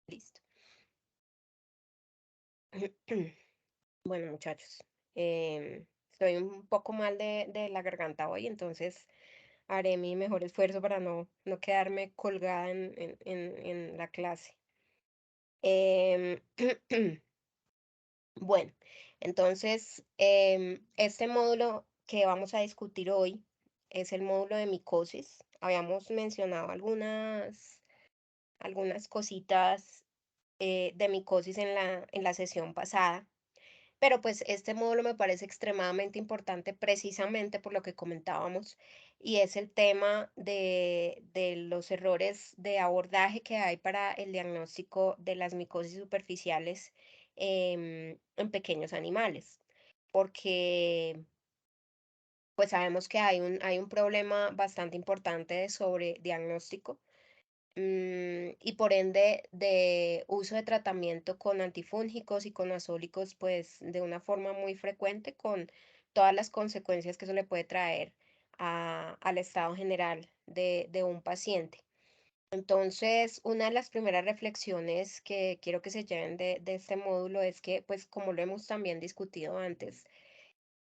Listo. Bueno, muchachos, estoy un poco mal de la garganta hoy, entonces haré mi mejor esfuerzo para no quedarme colgada en la clase. Em, bueno, entonces, este módulo que vamos a discutir hoy es el módulo de micosis. Habíamos mencionado algunas cositas de micosis en la sesión pasada. Pero pues este módulo me parece extremadamente importante precisamente por lo que comentábamos y es el tema de los errores de abordaje que hay para el diagnóstico de las micosis superficiales en pequeños animales. Porque pues sabemos que hay un problema bastante importante de sobrediagnóstico y por ende de uso de tratamiento con antifúngicos y con azólicos, pues de una forma muy frecuente con todas las consecuencias que eso le puede traer al estado general de un paciente. Entonces, una de las primeras reflexiones que quiero que se lleven de este módulo es que, pues como lo hemos también discutido antes,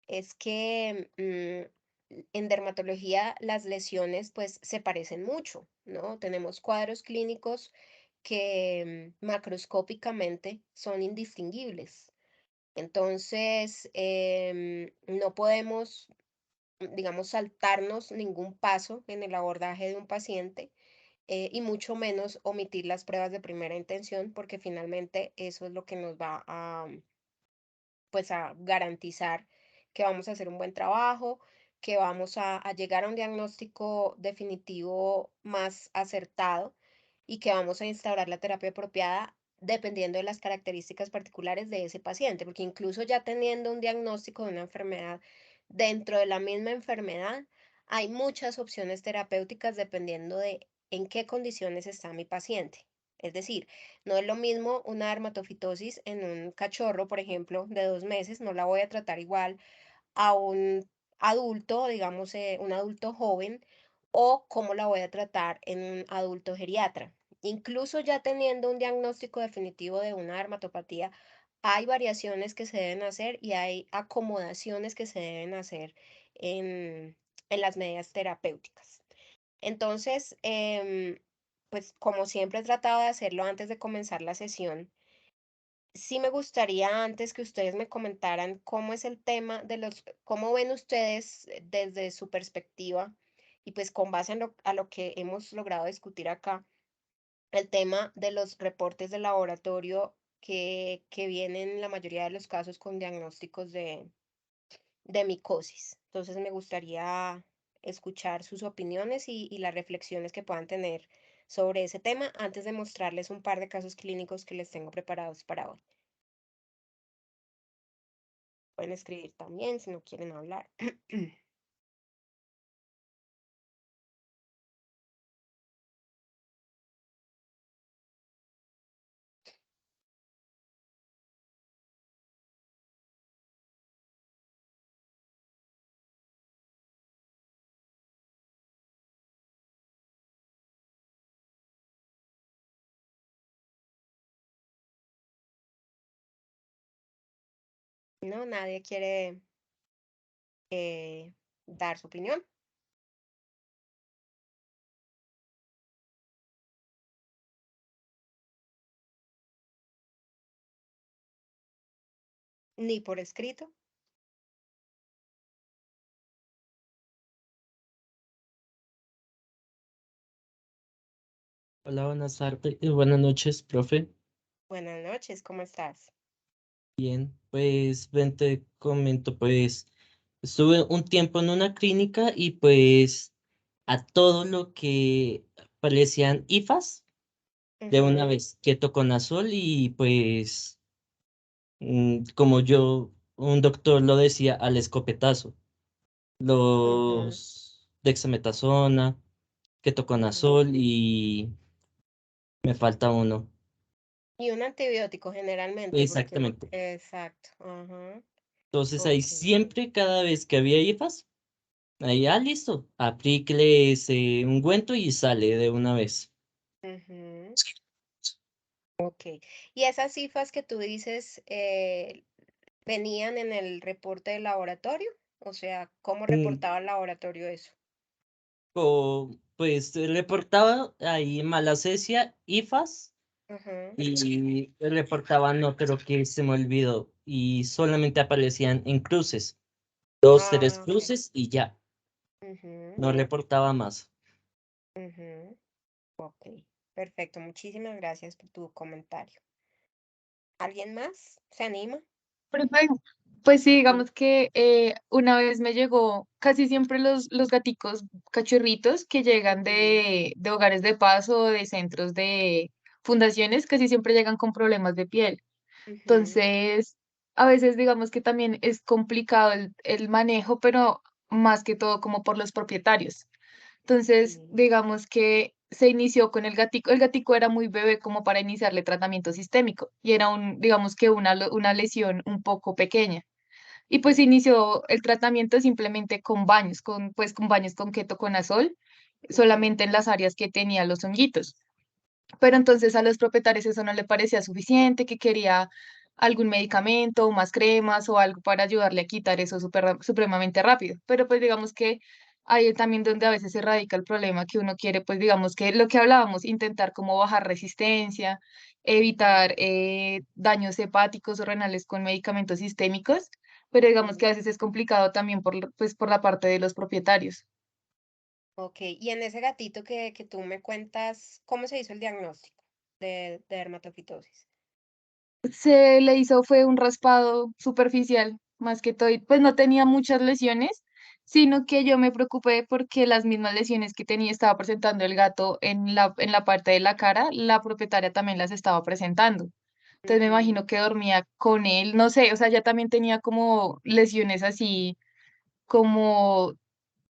es que en dermatología las lesiones pues se parecen mucho, ¿no? Tenemos cuadros clínicos que macroscópicamente son indistinguibles. Entonces, no podemos, digamos, saltarnos ningún paso en el abordaje de un paciente y mucho menos omitir las pruebas de primera intención, porque finalmente eso es lo que nos va pues a garantizar que vamos a hacer un buen trabajo, que vamos a llegar a un diagnóstico definitivo más acertado y que vamos a instaurar la terapia apropiada dependiendo de las características particulares de ese paciente, porque incluso ya teniendo un diagnóstico de una enfermedad dentro de la misma enfermedad, hay muchas opciones terapéuticas dependiendo de en qué condiciones está mi paciente. Es decir, no es lo mismo una dermatofitosis en un cachorro, por ejemplo, de 2 meses, no la voy a tratar igual a un adulto, digamos, un adulto joven, o cómo la voy a tratar en un adulto geriatra. Incluso ya teniendo un diagnóstico definitivo de una dermatopatía, hay variaciones que se deben hacer y hay acomodaciones que se deben hacer en las medidas terapéuticas. Entonces, pues como siempre he tratado de hacerlo antes de comenzar la sesión, sí me gustaría antes que ustedes me comentaran cómo es el tema cómo ven ustedes desde su perspectiva y pues con base a lo que hemos logrado discutir acá, el tema de los reportes de laboratorio que vienen en la mayoría de los casos con diagnósticos de micosis. Entonces me gustaría escuchar sus opiniones y las reflexiones que puedan tener sobre ese tema antes de mostrarles un par de casos clínicos que les tengo preparados para hoy. Pueden escribir también si no quieren hablar. No, nadie quiere eh, dar su opinión, ni por escrito. Hola, buenas tardes, buenas noches, profe. Buenas noches, ¿cómo estás? Bien, pues ven, te comento, pues estuve un tiempo en una clínica y pues a todo lo que parecían IFAs de una Ujú, vez, ketoconazol y pues como yo, un doctor lo decía al escopetazo, ujú, los dexametasona, ujú. ketoconazol y me falta uno. Y un antibiótico generalmente, porque, Exactamente. exacto, ajá, Entonces ahí ok. siempre, cada vez que había IFAs, ahí, listo, aplíquele ese ungüento y sale de una vez. Ujú, Ok. ¿Y esas cifras que tú dices venían en el reporte del laboratorio? O sea, ¿cómo Eh, reportaba el laboratorio eso? pues reportaba ahí malacesia, IFAS, Ujú. y reportaba, no, pero que se me olvidó, y solamente aparecían en cruces, dos, tres Ah, ok. cruces y ya, Ujú, no reportaba más. ujú. Ok. Perfecto. Muchísimas gracias por tu comentario. ¿Alguien más se anima? Perfecto. Pues sí, Sí. digamos que una vez me llegó casi siempre los gaticos cachorritos que llegan Ujú, de hogares de paso, de centros de fundaciones, casi siempre llegan con problemas de piel. ujú, Entonces, a veces digamos que también es complicado el manejo, pero más que todo como por los propietarios. Entonces, sí, digamos que se inició con el gatico era muy bebé como para iniciarle tratamiento sistémico y era digamos que una lesión un poco pequeña. Y pues ujú, inició el tratamiento simplemente con baños, con baños con ketoconazol, ujú, solamente en las áreas que tenía los honguitos. Pero entonces a los propietarios eso no le parecía suficiente, que quería algún medicamento o más cremas o algo para ayudarle a quitar eso supremamente rápido. Pero pues digamos que ahí es también donde a veces se radica el problema que uno quiere, pues digamos que lo que hablábamos, intentar como bajar resistencia, evitar ujú, daños hepáticos o renales con medicamentos sistémicos, pero digamos que a ujú. veces es complicado también pues, por la parte de los propietarios. Ok, y en ese gatito que tú me cuentas, ¿cómo se hizo el diagnóstico de dermatofitosis? Se le hizo fue un raspado superficial, más que todo, y pues no tenía muchas lesiones, sino que yo me preocupé porque las mismas lesiones que tenía estaba presentando el gato en la parte de la cara, la propietaria también las estaba presentando. Entonces me Ujú, imagino que dormía con él, no sé, o sea, ya también tenía como lesiones así como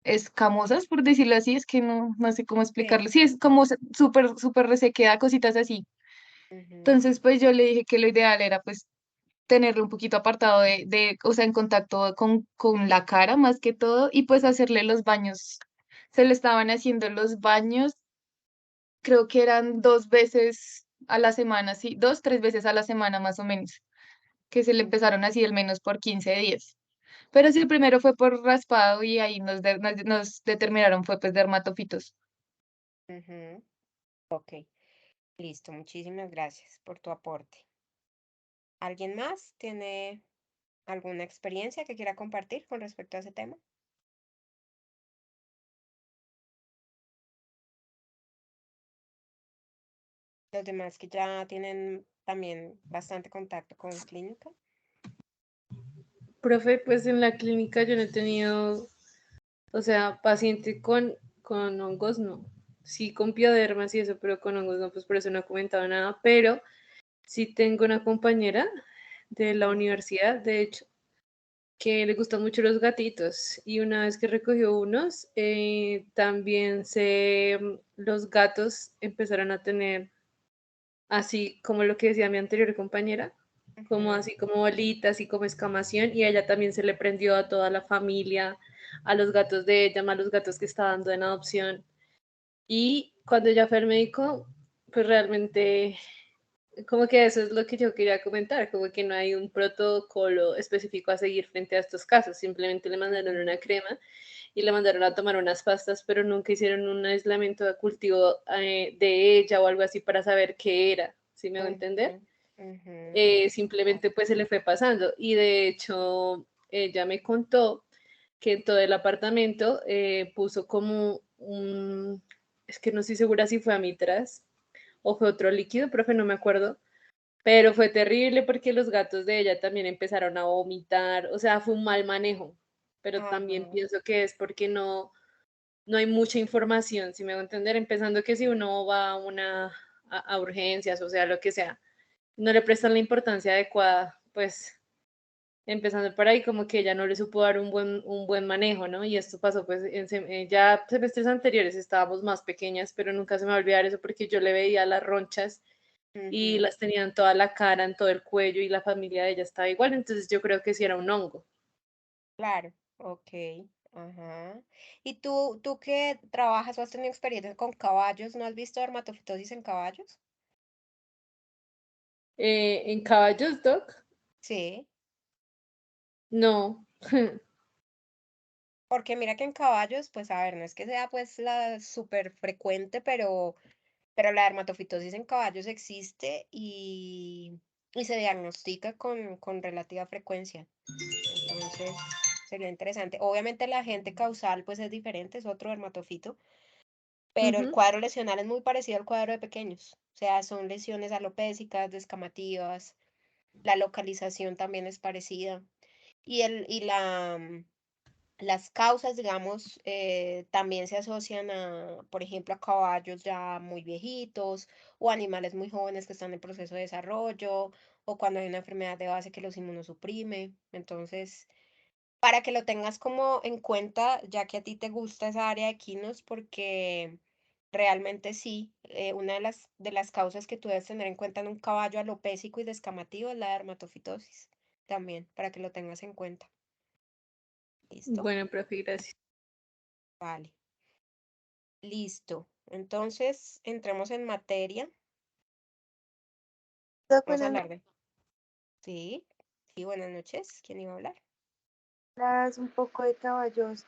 escamosas, por decirlo así, es que no sé cómo sí, explicarlo. Sí, es como súper resequeda, cositas así. ujú, Entonces, pues yo le dije que lo ideal era pues tenerlo un poquito apartado o sea, en contacto con la cara más que todo, y pues hacerle los baños. Se le estaban haciendo los baños, creo que eran 2 veces a la semana, sí, 2, 3 veces a la semana más o menos, que se le empezaron ujú, así al menos por 15 días. Pero sí, el primero fue por raspado y ahí nos determinaron fue pues dermatofitos. ujú. Ok, listo, muchísimas gracias por tu aporte. ¿Alguien más tiene alguna experiencia que quiera compartir con respecto a ese tema? Los demás que ya tienen también bastante contacto con clínica. Profe, pues en la clínica yo no he tenido, o sea, paciente con hongos, no. Sí, con piodermas y eso, pero con hongos no, pues por eso no he comentado nada. Pero sí tengo una compañera de la Ujú, universidad, de hecho, que le gustan mucho los gatitos. Y una vez que recogió unos, también los gatos empezaron a tener, así como lo que decía mi anterior compañera, como ujú, así como bolitas y como escamación, y a ella también se le prendió a toda la familia, a los gatos de ella, más los gatos que está dando en adopción. Y cuando ella fue al médico, pues realmente como que eso es lo que yo quería comentar, como que no hay un protocolo específico a seguir frente a estos casos, simplemente le mandaron una ujú, crema y le mandaron a tomar unas pastas, pero nunca hicieron un aislamiento de cultivo de ella o algo así para saber qué era, ¿sí me hago entender? ujú, ujú. Claro. Simplemente pues se le fue pasando y de hecho ella me contó que en todo el apartamento puso como es que no estoy segura si fue amitraz o fue otro líquido, profe, no me acuerdo, pero fue terrible porque los gatos de ella también empezaron a vomitar, o sea, fue un mal manejo, pero también Ajá, pienso que es porque no hay mucha información, si me hago entender, empezando que si uno va a urgencias, o sea, lo que sea, no le prestan la importancia adecuada, pues empezando por ahí, como que ella no le supo dar un buen manejo, ¿no? Y esto pasó pues ya semestres anteriores estábamos más pequeñas, pero nunca se me va a olvidar eso porque yo le veía las ronchas y ujú, las tenía en toda la cara, en todo el cuello y la familia de ella estaba igual, entonces yo creo que sí era un hongo. claro, ok, ajá. ¿Y tú que trabajas o has tenido experiencia con caballos, no has visto dermatofitosis en caballos? En caballos, Doc, Sí, no. porque mira que en caballos, pues a ver, no es que sea pues la súper frecuente, pero la dermatofitosis en caballos existe y se diagnostica con relativa frecuencia. Entonces, sería interesante. Obviamente el agente causal pues es diferente, es otro dermatofito, pero el Ujú. cuadro lesional es muy parecido al cuadro de pequeños. O sea, son lesiones alopécicas, descamativas, la localización también es parecida. Las causas, digamos, también se asocian a, por ejemplo, a caballos ya muy viejitos o animales muy jóvenes que están en proceso de desarrollo o cuando hay una enfermedad de base que los inmunosuprime. Entonces, para que lo tengas como en cuenta, ya que a ti te gusta esa área de equinos, porque realmente sí, una de las causas que tú debes tener en cuenta en un caballo alopécico y descamativo es la dermatofitosis, también, para que lo tengas en cuenta. ¿Listo? Bueno, profe, gracias. Vale, listo. Entonces, entremos en materia. Doc, Vamos a buenas hablar de... Sí, sí, buenas noches. ¿Quién iba a hablar? noches, un poco de caballos.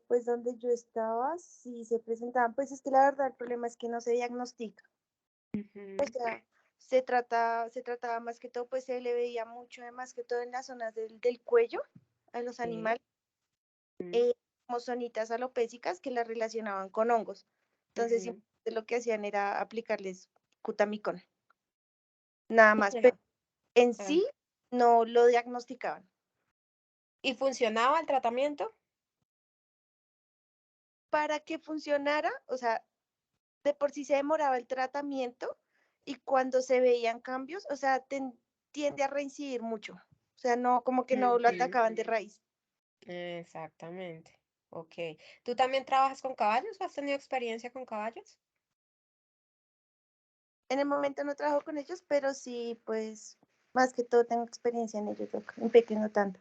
Pues donde yo estaba, sí se presentaban, pues es que la verdad el problema es que no se diagnostica. O Ujú, sea, se trataba más que todo, pues se le veía mucho, más que todo en las zonas del cuello a los sí, animales, ujú, como zonitas alopécicas que las relacionaban con hongos. Entonces, ujú. simplemente lo que hacían era aplicarles cutamicón, nada más, pero Era- en ah. sí no lo diagnosticaban. ¿Y funcionaba el tratamiento? Para que funcionara, o sea, de por sí se demoraba el tratamiento y cuando se veían cambios, o sea, tiende a reincidir mucho. O sea, no, como que no lo Ujú, atacaban de raíz. exactamente. Ok. ¿Tú también trabajas con caballos o has tenido experiencia con caballos? En el momento no trabajo con ellos, pero sí, pues, más que todo tengo experiencia en ellos, en pequeño tanto.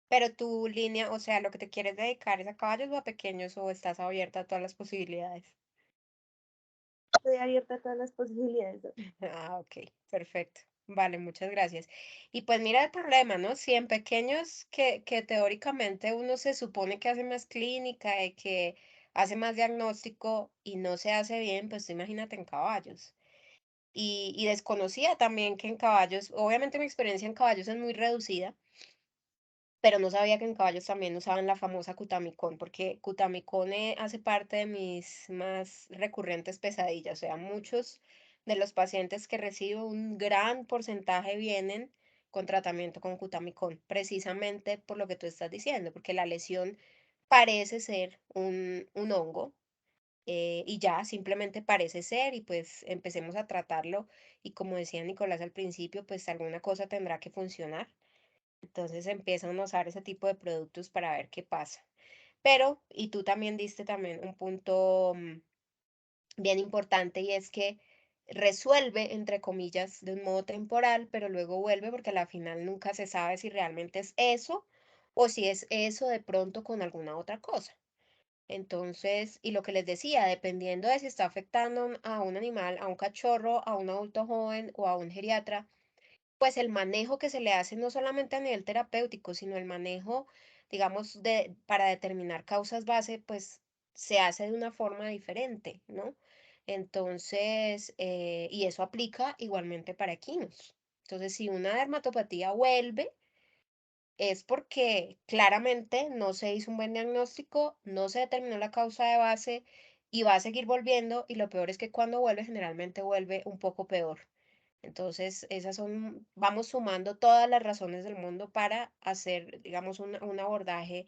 Pero tu línea, o sea, lo que te quieres dedicar es a caballos o a pequeños o estás abierta a todas las posibilidades. Estoy abierta a todas las posibilidades. Ah, ok, perfecto. Vale, muchas gracias. Y pues mira el problema, ¿no? Si en pequeños que teóricamente uno se supone que hace más clínica y que hace más diagnóstico y no se hace bien, pues tú imagínate en caballos. Y desconocía también que en caballos, obviamente mi experiencia en caballos es muy reducida, pero no sabía que en caballos también usaban la famosa cutamicón, porque cutamicón hace parte de mis más recurrentes pesadillas. O sea, muchos de los pacientes que recibo, un gran porcentaje vienen con tratamiento con cutamicón, precisamente por lo que tú estás diciendo, porque la lesión parece ser un hongo. Y ya simplemente parece ser y pues empecemos a tratarlo y como decía Nicolás al principio, pues alguna cosa tendrá que funcionar. Entonces empiezan a usar ese tipo de productos para ver qué pasa. Pero, y tú también diste también un punto bien importante y es que resuelve, entre comillas, de un modo temporal, pero luego vuelve porque a la final nunca se sabe si realmente es eso o si es eso de pronto con alguna otra cosa. Entonces, y lo que les decía, dependiendo de si está afectando a un animal, a un cachorro, a un adulto joven o a un geriatra, pues el manejo que se le hace no solamente a nivel terapéutico, sino el manejo, digamos, para determinar causas base, pues se hace de una forma diferente, ¿no? Entonces, y eso aplica igualmente para equinos. Entonces, si una dermatopatía vuelve, es porque claramente no se hizo un buen diagnóstico, no se determinó la causa de base y va a seguir volviendo y lo peor es que cuando vuelve generalmente vuelve un poco peor. Entonces, esas son, vamos sumando todas las razones del mundo para hacer, digamos, un abordaje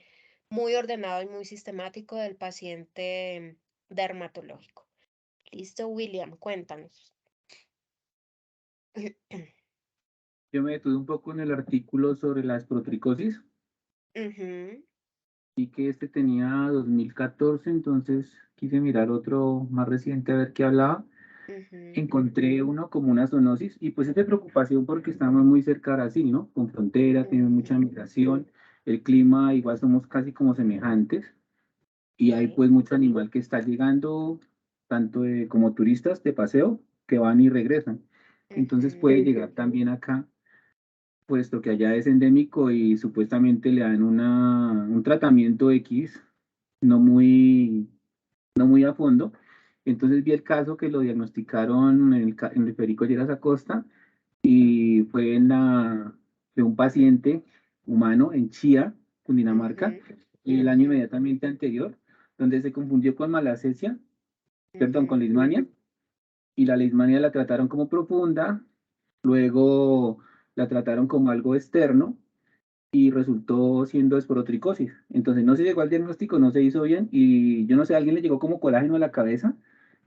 muy ordenado y muy sistemático del paciente dermatológico. Listo, William, cuéntanos. Yo me detuve un poco en el artículo sobre la esprotricosis Ujú, y que este tenía 2014, entonces quise mirar otro más reciente a ver qué hablaba. ujú, Encontré uno como una zoonosis y pues es de preocupación porque estamos muy cerca de Brasil, ¿no? Con frontera, tiene mucha ujú, migración, el clima igual somos casi como semejantes y hay sí, pues mucho animal que está llegando, tanto como turistas de paseo que van y regresan. Entonces Ujú. puede llegar también acá, puesto que allá es endémico y supuestamente le dan un tratamiento X, no muy, no muy a fondo. Entonces vi el caso que lo diagnosticaron en el Federico Lleras Acosta y fue de un paciente humano en Chía, Cundinamarca, Ujú, y el año inmediatamente anterior, donde se confundió con malacesia, perdón, con ujú. leishmania, y la leishmania la trataron como profunda, luego la trataron como algo externo y resultó siendo esporotricosis. Entonces no se llegó al diagnóstico, no se hizo bien y yo no sé, a alguien le llegó como colágeno a la cabeza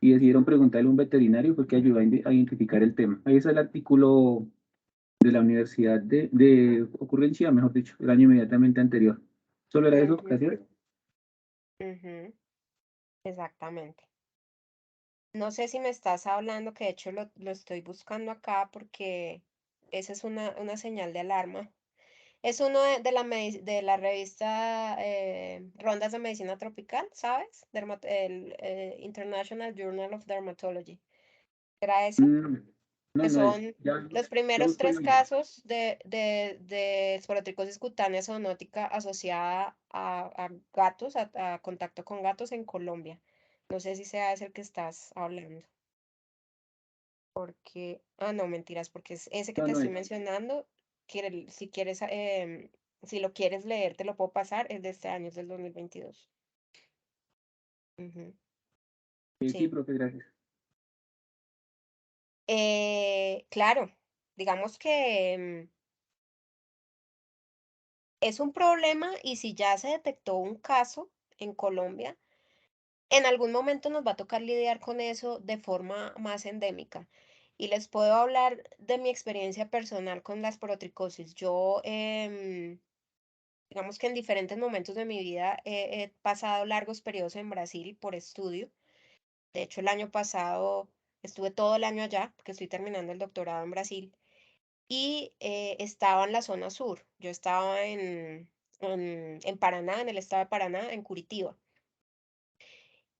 y decidieron preguntarle a un veterinario porque ayudó a identificar el tema. Ahí está el artículo de la Universidad de Ocurrencia, mejor dicho, el año inmediatamente anterior. ¿Solo era eso? Ujú, Gracias. ujú. Exactamente. No sé si me estás hablando, que de hecho lo estoy buscando acá porque esa es una señal de alarma. Es uno de la revista Rondas de Medicina Tropical, ¿sabes? El International Journal of Dermatology. ¿Era ese? Mm, no, Que no es. son Ya, los ya primeros busco el 3 link. casos de esporotricosis cutánea zoonótica asociada a gatos, a contacto con gatos en Colombia. No sé si sea ese el que estás hablando. Porque, no, mentiras, porque es ese que No, te no estoy es. mencionando, si quieres, si lo quieres leer, te lo puedo pasar, es de este año, es del 2022. Ujú, Sí, sí. profe, gracias. Claro, digamos que es un problema y si ya se detectó un caso en Colombia, en algún momento nos va a tocar lidiar con eso de forma más endémica. Y les puedo hablar de mi experiencia personal con la esporotricosis. Yo, digamos que en diferentes momentos de mi vida he pasado largos periodos en Brasil por estudio. De hecho, el año pasado estuve todo el año allá, porque estoy terminando el doctorado en Brasil, y estaba en la zona sur. Yo estaba en Paraná, en el estado de Paraná, en Curitiba.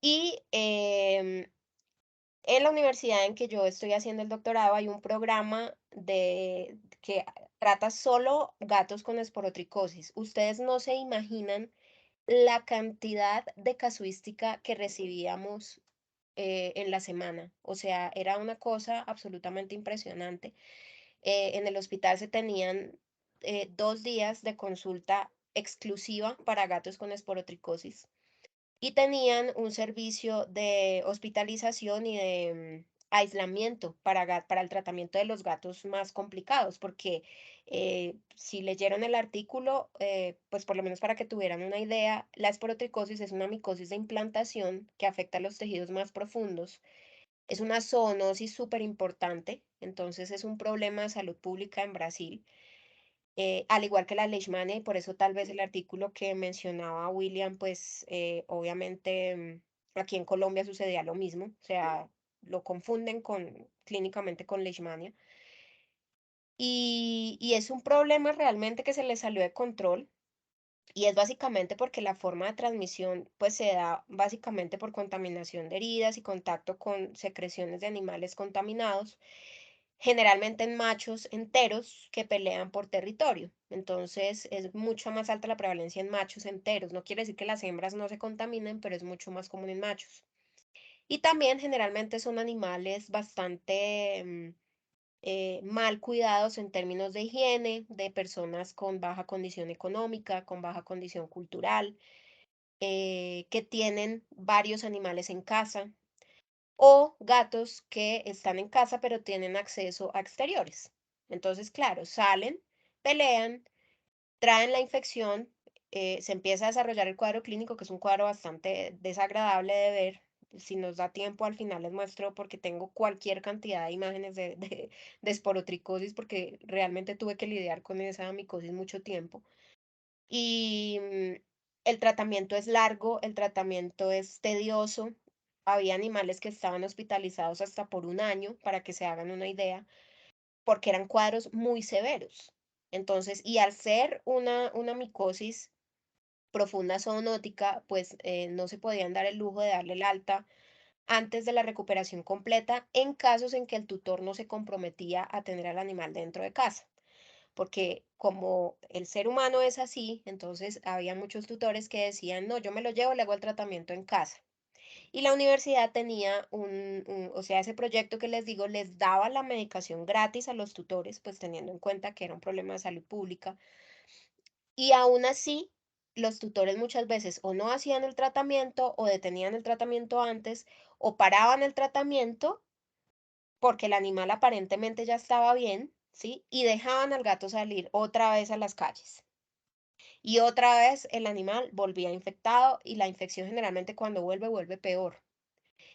Y en la universidad en que yo estoy haciendo el doctorado hay un programa que trata solo gatos con esporotricosis. Ustedes no se imaginan la cantidad de casuística que recibíamos en la semana. O sea, era una cosa absolutamente impresionante. En el hospital se tenían 2 días de consulta exclusiva para gatos con esporotricosis y tenían un servicio de hospitalización y de aislamiento para el tratamiento de los gatos más complicados, porque si leyeron el artículo, pues por lo menos para que tuvieran una idea, la esporotricosis es una micosis de implantación que afecta a los tejidos más profundos. Es una zoonosis súper importante, entonces es un problema de salud pública en Brasil, al igual que la leishmania, y por eso tal vez el artículo que mencionaba William, pues obviamente aquí en Colombia sucedía lo mismo, o sea, lo confunden clínicamente con leishmania. Y es un problema realmente que se le salió de control. Y es básicamente porque la forma de transmisión pues se da básicamente por contaminación de heridas y contacto con secreciones de animales contaminados, generalmente en machos enteros que pelean por territorio. Entonces es mucho más alta la prevalencia en machos enteros. No quiere decir que las hembras no se contaminen, pero es mucho más común en machos. Y también generalmente son animales bastante mal cuidados en términos de higiene, de personas con baja condición económica, con baja condición cultural, que tienen varios animales en casa o gatos que están en casa pero tienen acceso a exteriores. Entonces, claro, salen, pelean, traen la infección, se empieza a desarrollar el cuadro clínico, que es un cuadro bastante desagradable de ver. Si nos da tiempo, al final les muestro porque tengo cualquier cantidad de imágenes de esporotricosis, porque realmente tuve que lidiar con esa micosis mucho tiempo. Y el tratamiento es largo, el tratamiento es tedioso. Había animales que estaban hospitalizados hasta por un año, para que se hagan una idea, porque eran cuadros muy severos. Entonces, y al ser una micosis profunda zoonótica, pues no se podían dar el lujo de darle el alta antes de la recuperación completa en casos en que el tutor no se comprometía a tener al animal dentro de casa. Porque como el ser humano es así, entonces había muchos tutores que decían, no, yo me lo llevo, le hago el tratamiento en casa. Y la universidad tenía o sea, ese proyecto que les digo, les daba la medicación gratis a los tutores, pues teniendo en cuenta que era un problema de salud pública. Y aún así, los tutores muchas veces o no hacían el tratamiento o detenían el tratamiento antes o paraban el tratamiento porque el animal aparentemente ya estaba bien, ¿sí? Y dejaban al gato salir otra vez a las calles. Y otra vez el animal volvía infectado y la infección generalmente cuando vuelve peor.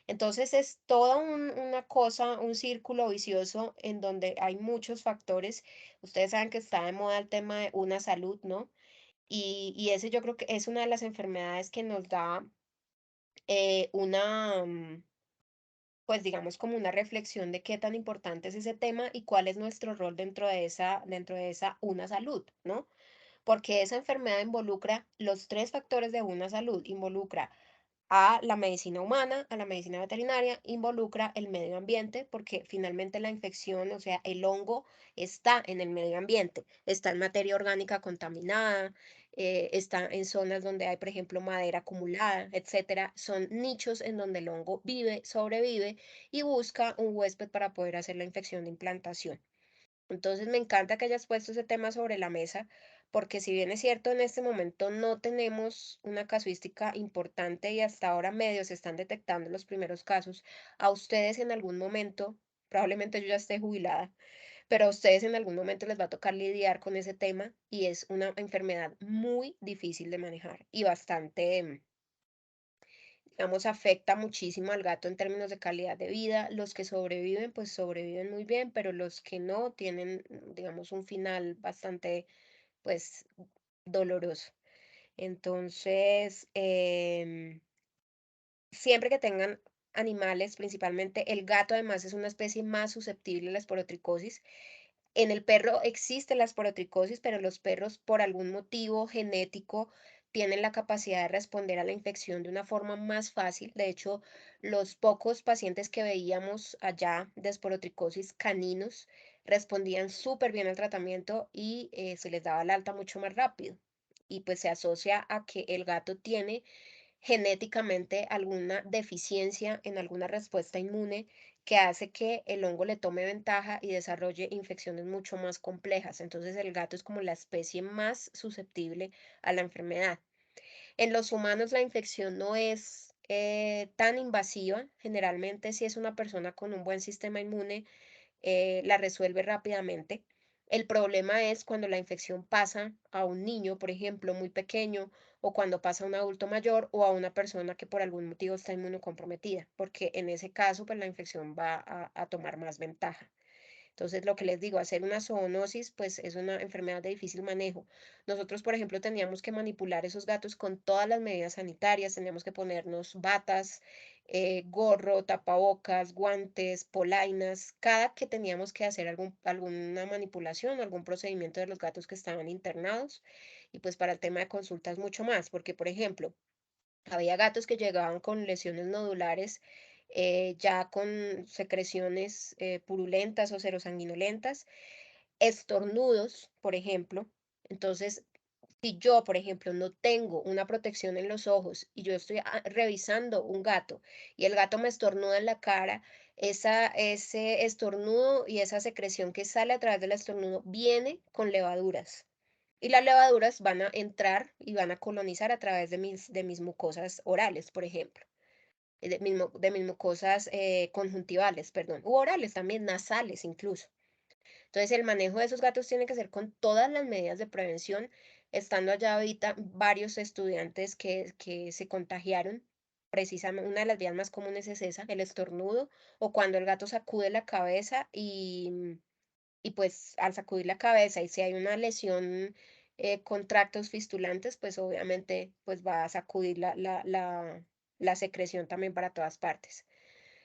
Entonces es toda una cosa, un círculo vicioso en donde hay muchos factores. Ustedes saben que está de moda el tema de una salud, ¿no? Y ese yo creo que es una de las enfermedades que nos da pues digamos como una reflexión de qué tan importante es ese tema y cuál es nuestro rol dentro de esa una salud, ¿no? Porque esa enfermedad involucra los tres factores de una salud, involucra a la medicina humana, a la medicina veterinaria, involucra el medio ambiente, porque finalmente la infección, o sea, el hongo está en el medio ambiente, está en materia orgánica contaminada, está en zonas donde hay, por ejemplo, madera acumulada, etcétera. Son nichos en donde el hongo vive, sobrevive y busca un huésped para poder hacer la infección de implantación. Entonces me encanta que hayas puesto ese tema sobre la mesa, porque si bien es cierto, en este momento no tenemos una casuística importante y hasta ahora medio se están detectando los primeros casos, a ustedes en algún momento, probablemente yo ya esté jubilada, pero a ustedes en algún momento les va a tocar lidiar con ese tema y es una enfermedad muy difícil de manejar y bastante, digamos, afecta muchísimo al gato en términos de calidad de vida. Los que sobreviven, pues sobreviven muy bien, pero los que no tienen, digamos, un final bastante, pues, doloroso. Entonces, siempre que tengan animales, principalmente el gato además es una especie más susceptible a la esporotricosis. En el perro existe la esporotricosis, pero los perros por algún motivo genético tienen la capacidad de responder a la infección de una forma más fácil. De hecho, los pocos pacientes que veíamos allá de esporotricosis caninos respondían súper bien al tratamiento y se les daba el alta mucho más rápido. Y pues se asocia a que el gato tiene genéticamente alguna deficiencia en alguna respuesta inmune que hace que el hongo le tome ventaja y desarrolle infecciones mucho más complejas. Entonces el gato es como la especie más susceptible a la enfermedad. En los humanos la infección no es tan invasiva. Generalmente si es una persona con un buen sistema inmune, la resuelve rápidamente. El problema es cuando la infección pasa a un niño, por ejemplo, muy pequeño, o cuando pasa a un adulto mayor o a una persona que por algún motivo está inmunocomprometida, porque en ese caso, pues la infección va a tomar más ventaja. Entonces, lo que les digo, hacer una zoonosis, pues es una enfermedad de difícil manejo. Nosotros, por ejemplo, teníamos que manipular esos gatos con todas las medidas sanitarias, teníamos que ponernos batas, gorro, tapabocas, guantes, polainas, cada que teníamos que hacer alguna manipulación, algún procedimiento de los gatos que estaban internados. Y pues para el tema de consultas mucho más, porque, por ejemplo, había gatos que llegaban con lesiones nodulares, ya con secreciones purulentas o serosanguinolentas, estornudos, por ejemplo. Entonces, si yo, por ejemplo, no tengo una protección en los ojos y yo estoy revisando un gato y el gato me estornuda en la cara, ese estornudo y esa secreción que sale a través del estornudo viene con levaduras. Y las levaduras van a entrar y van a colonizar a través de mis mucosas orales, por ejemplo, de mis mucosas conjuntivales, perdón, u orales también, nasales incluso. Entonces, el manejo de esos gatos tiene que ser con todas las medidas de prevención. Estando allá ahorita varios estudiantes que se contagiaron, precisamente una de las vías más comunes es esa, el estornudo, o cuando el gato sacude la cabeza y pues al sacudir la cabeza y si hay una lesión con tractos fistulantes, pues obviamente pues va a sacudir la secreción también para todas partes.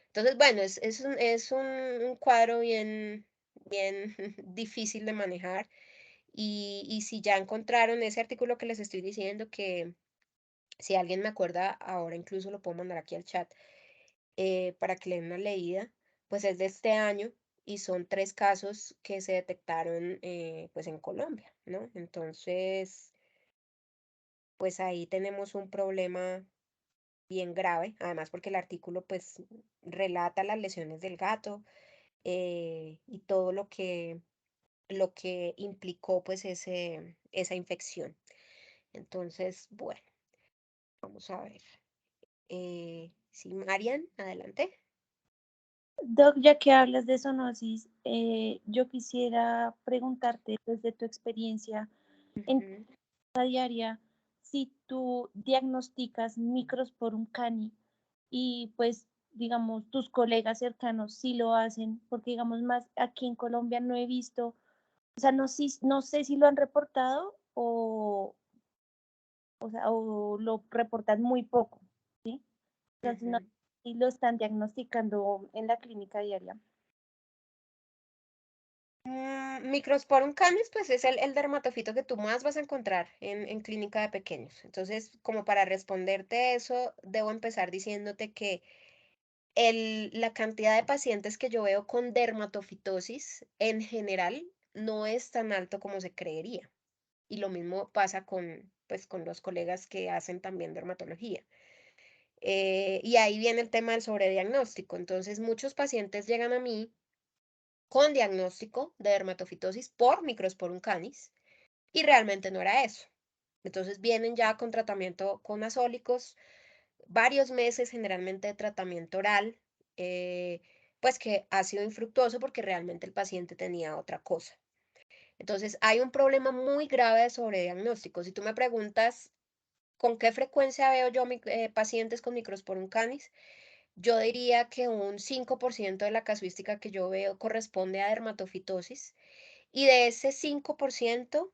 Entonces, bueno, es un cuadro bien difícil de manejar y si ya encontraron ese artículo que les estoy diciendo, que si alguien me acuerda ahora incluso lo puedo mandar aquí al chat, para que le den una leída, pues es de este año y son 3 casos que se detectaron pues en Colombia, ¿no? Entonces, pues ahí tenemos un problema bien grave, además porque el artículo pues relata las lesiones del gato y todo lo que implicó pues esa infección. Entonces, bueno, vamos a ver. Sí, Marian, adelante. Doc, ya que hablas de zoonosis, yo quisiera preguntarte desde tu experiencia en Ujú. la diaria si tú diagnosticas Microsporum cani y pues digamos tus colegas cercanos sí lo hacen, porque digamos más aquí en Colombia no he visto, o sea, no sé si lo han reportado o lo reportan muy poco, ¿sí? Entonces no sé Ujú. si lo están diagnosticando en la clínica diaria. Microsporum canis, pues es el dermatofito que tú más vas a encontrar en clínica de pequeños. Entonces, como para responderte eso, debo empezar diciéndote que la cantidad de pacientes que yo veo con dermatofitosis en general no es tan alto como se creería. Y lo mismo pasa pues, con los colegas que hacen también dermatología. Y ahí viene el tema del sobrediagnóstico. Entonces, muchos pacientes llegan a mí con diagnóstico de dermatofitosis por Microsporum canis y realmente no era eso. Entonces vienen ya con tratamiento con azólicos, varios meses generalmente de tratamiento oral, pues que ha sido infructuoso porque realmente el paciente tenía otra cosa. Entonces hay un problema muy grave de sobrediagnóstico. Si tú me preguntas con qué frecuencia veo yo pacientes con Microsporum canis, yo diría que un 5% de la casuística que yo veo corresponde a dermatofitosis y de ese 5%,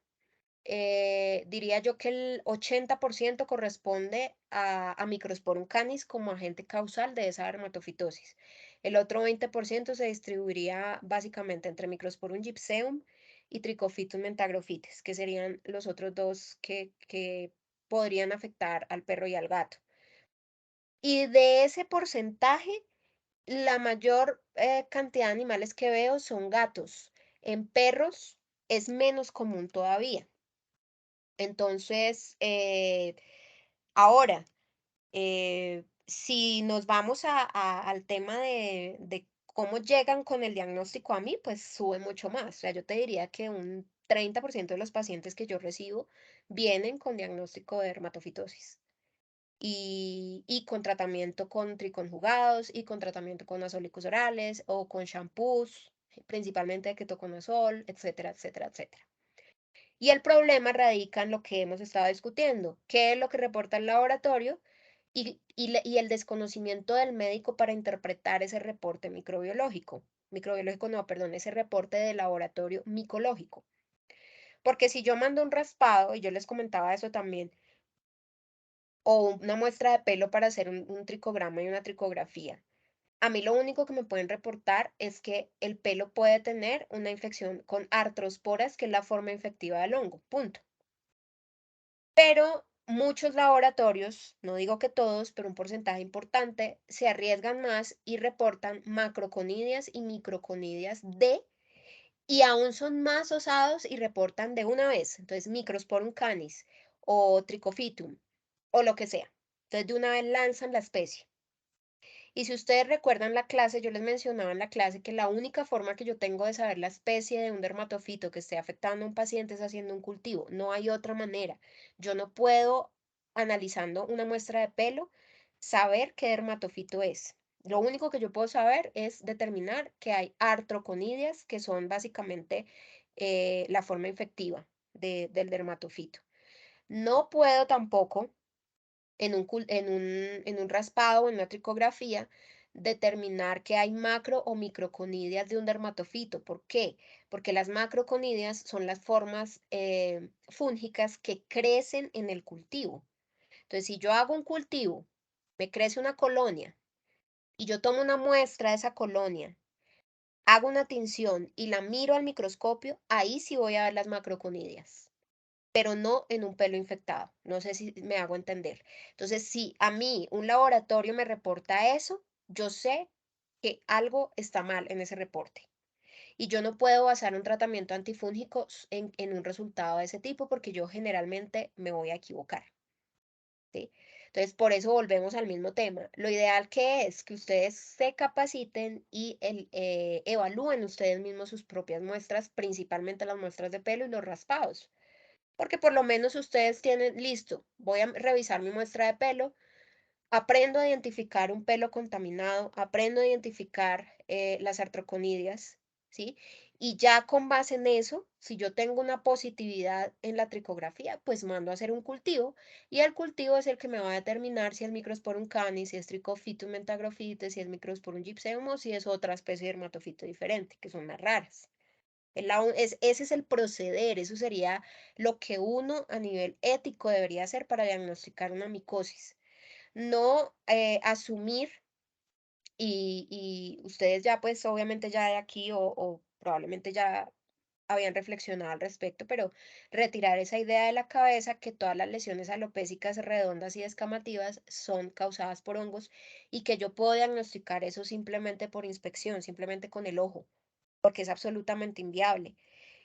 diría yo que el 80% corresponde a Microsporum canis como agente causal de esa dermatofitosis. El otro 20% se distribuiría básicamente entre Microsporum gypseum y Trichophytum mentagrophytes, que serían los otros dos que podrían afectar al perro y al gato. Y de ese porcentaje, la mayor cantidad de animales que veo son gatos. En perros es menos común todavía. Entonces, ahora, si nos vamos al tema de cómo llegan con el diagnóstico a mí, pues sube mucho más. O sea, yo te diría que un 30% de los pacientes que yo recibo vienen con diagnóstico de dermatofitosis y con tratamiento con triconjugados y con tratamiento con azólicos orales o con shampoos, principalmente de ketoconazol, etcétera, etcétera, etcétera. Y el problema radica en lo que hemos estado discutiendo, qué es lo que reporta el laboratorio y el desconocimiento del médico para interpretar ese reporte microbiológico no, perdón, ese reporte de laboratorio micológico. Porque si yo mando un raspado, y yo les comentaba eso también, o una muestra de pelo para hacer un tricograma y una tricografía, a mí lo único que me pueden reportar es que el pelo puede tener una infección con artrosporas, que es la forma infectiva del hongo, punto. Pero muchos laboratorios, no digo que todos, pero un porcentaje importante, se arriesgan más y reportan macroconidias y microconidias y aún son más osados y reportan de una vez. Entonces, Microsporum canis o Trichophytum o lo que sea. Entonces, de una vez lanzan la especie. Y si ustedes recuerdan la clase, yo les mencionaba en la clase que la única forma que yo tengo de saber la especie de un dermatofito que esté afectando a un paciente es haciendo un cultivo. No hay otra manera. Yo no puedo, analizando una muestra de pelo, saber qué dermatofito es. Lo único que yo puedo saber es determinar que hay artroconidias, que son básicamente la forma infectiva del dermatofito. No puedo tampoco en un raspado o en una tricografía, determinar que hay macro o microconidias de un dermatofito. ¿Por qué? Porque las macroconidias son las formas fúngicas que crecen en el cultivo. Entonces, si yo hago un cultivo, me crece una colonia y yo tomo una muestra de esa colonia, hago una tinción y la miro al microscopio, ahí sí voy a ver las macroconidias, pero no en un pelo infectado. No sé si me hago entender. Entonces, si a mí un laboratorio me reporta eso, yo sé que algo está mal en ese reporte. Y yo no puedo basar un tratamiento antifúngico en un resultado de ese tipo porque yo generalmente me voy a equivocar. ¿Sí? Entonces, por eso volvemos al mismo tema. Lo ideal que es que ustedes se capaciten y evalúen ustedes mismos sus propias muestras, principalmente las muestras de pelo y los raspados. Porque por lo menos ustedes tienen, listo, voy a revisar mi muestra de pelo, aprendo a identificar un pelo contaminado, aprendo a identificar las artroconidias, ¿sí? Y ya con base en eso, si yo tengo una positividad en la tricografía, pues mando a hacer un cultivo y el cultivo es el que me va a determinar si es Microsporum canis, si es Trichophytum mentagrophytes, si es Microsporum gypseum o si es otra especie de dermatofito diferente, que son más raras. Ese es el proceder, eso sería lo que uno a nivel ético debería hacer para diagnosticar una micosis. No asumir y ustedes ya pues obviamente ya de aquí o probablemente ya habían reflexionado al respecto, pero retirar esa idea de la cabeza que todas las lesiones alopécicas redondas y descamativas son causadas por hongos y que yo puedo diagnosticar eso simplemente por inspección, simplemente con el ojo, porque es absolutamente inviable.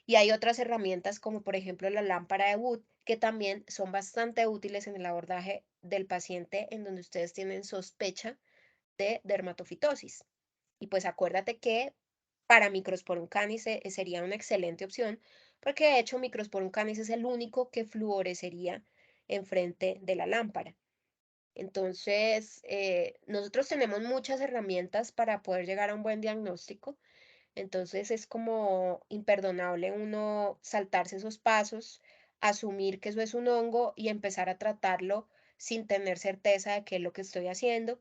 Y hay otras herramientas como por ejemplo la lámpara de Wood, que también son bastante útiles en el abordaje del paciente en donde ustedes tienen sospecha de dermatofitosis. Y pues acuérdate que para Microsporum canis sería una excelente opción, porque de hecho Microsporum canis es el único que fluorecería enfrente de la lámpara. Entonces, nosotros tenemos muchas herramientas para poder llegar a un buen diagnóstico. Entonces es como imperdonable uno saltarse esos pasos, asumir que eso es un hongo y empezar a tratarlo sin tener certeza de qué es lo que estoy haciendo